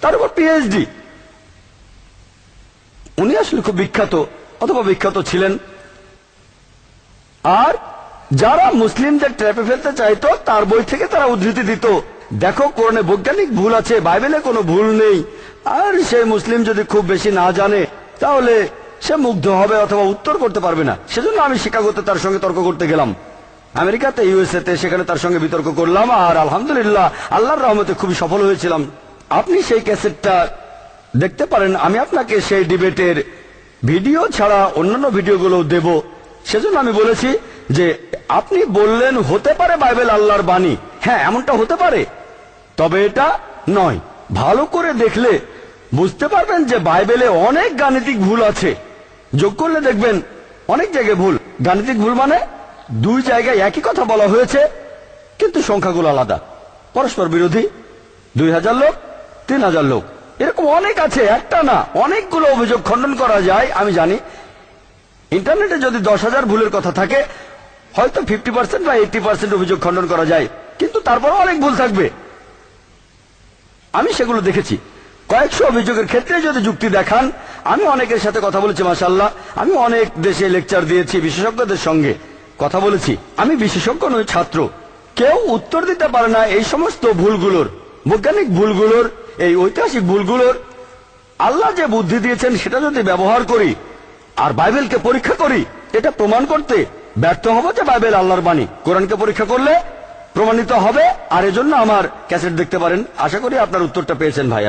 তার উপর পিএইচডি। উনি আসলে খুব বিখ্যাত, অথবা বিখ্যাত ছিলেন। আর যারা মুসলিমদের ট্র্যাপে ফেলতে চাইতো, তার বই থেকে তারা উদ্ধৃতি দিত, দেখো কোরআনে বৈজ্ঞানিক ভুল আছে, বাইবেলে কোনো ভুল নেই। আর সেই মুসলিম যদি খুব বেশি না জানে, তাহলে সে মুগ্ধ হবে অথবা উত্তর করতে পারবে না। সেজন্য আমি শিকাগোতে তার সঙ্গে তর্ক করতে গেলাম, আমেরিকাতে, ইউএসএতে, সেখানে তার সঙ্গে বিতর্ক করলাম। আর আলহামদুলিল্লাহ, আল্লাহর রহমতে খুবই সফল হয়েছিলাম। আপনি সেই ক্যাসেটটা দেখতে পারেন। আমি আপনাকে সেই ডিবেটের ভিডিও ছাড়া অন্যান্য ভিডিওগুলো দেব। সেজন্য আমি বলেছি যে আপনি বললেন হতে পারে বাইবেল আল্লাহর বাণী, হ্যাঁ এমনটা হতে পারে, তবে এটা নয়। ভালো করে দেখলে বুঝতে পারবেন যে বাইবেলে অনেক গাণিতিক ভুল আছে। যোগ করলে দেখবেন অনেক জায়গায় ভুল। গাণিতিক ভুল মানে 2 জায়গায় একই কথা বলা হয়েছে, কিন্তু সংখ্যাগুলো আলাদা, পরস্পর বিরোধী। 2000 লোক, 3000 লোক, এরকম অনেক আছে, একটা না, অনেকগুলো অভিযোগ খণ্ডন করা যায়। আমি জানি ইন্টারনেটে যদি 10,000 ভুলের কথা থাকে, হয়তো 50% বা 80% অভিযোগ খণ্ডন করা যায়, কিন্তু তারপরও অনেক ভুল থাকবে। আমি সেগুলো দেখেছি। কয়েকশো অভিযোগের ক্ষেত্রে যদি যুক্তি দেখান, আমি অনেকের সাথে কথা বলেছি, মাশাআল্লাহ। আমি অনেক দেশে লেকচার দিয়েছি, বিশেষজ্ঞদের সঙ্গে কথা বলেছি। আমি বিশেষজ্ঞ নই, ছাত্র। কেউ উত্তর দিতে পারে না এই সমস্ত ভুলগুলোর, বৈজ্ঞানিক ভুলগুলোর, এই ঐতিহাসিক ভুলগুলোর। আল্লাহ যে বুদ্ধি দিয়েছেন সেটা যদি ব্যবহার করি আর বাইবেলকে পরীক্ষা করি, এটা প্রমাণ করতে ব্যর্থ হব যে বাইবেল আল্লাহর বাণী। কোরআনকে পরীক্ষা করলে প্রমাণিত হবে। আর এজন্য আমার ক্যাসেট দেখতে পারেন। আশা করি আপনার উত্তরটা পেয়েছেন ভাই।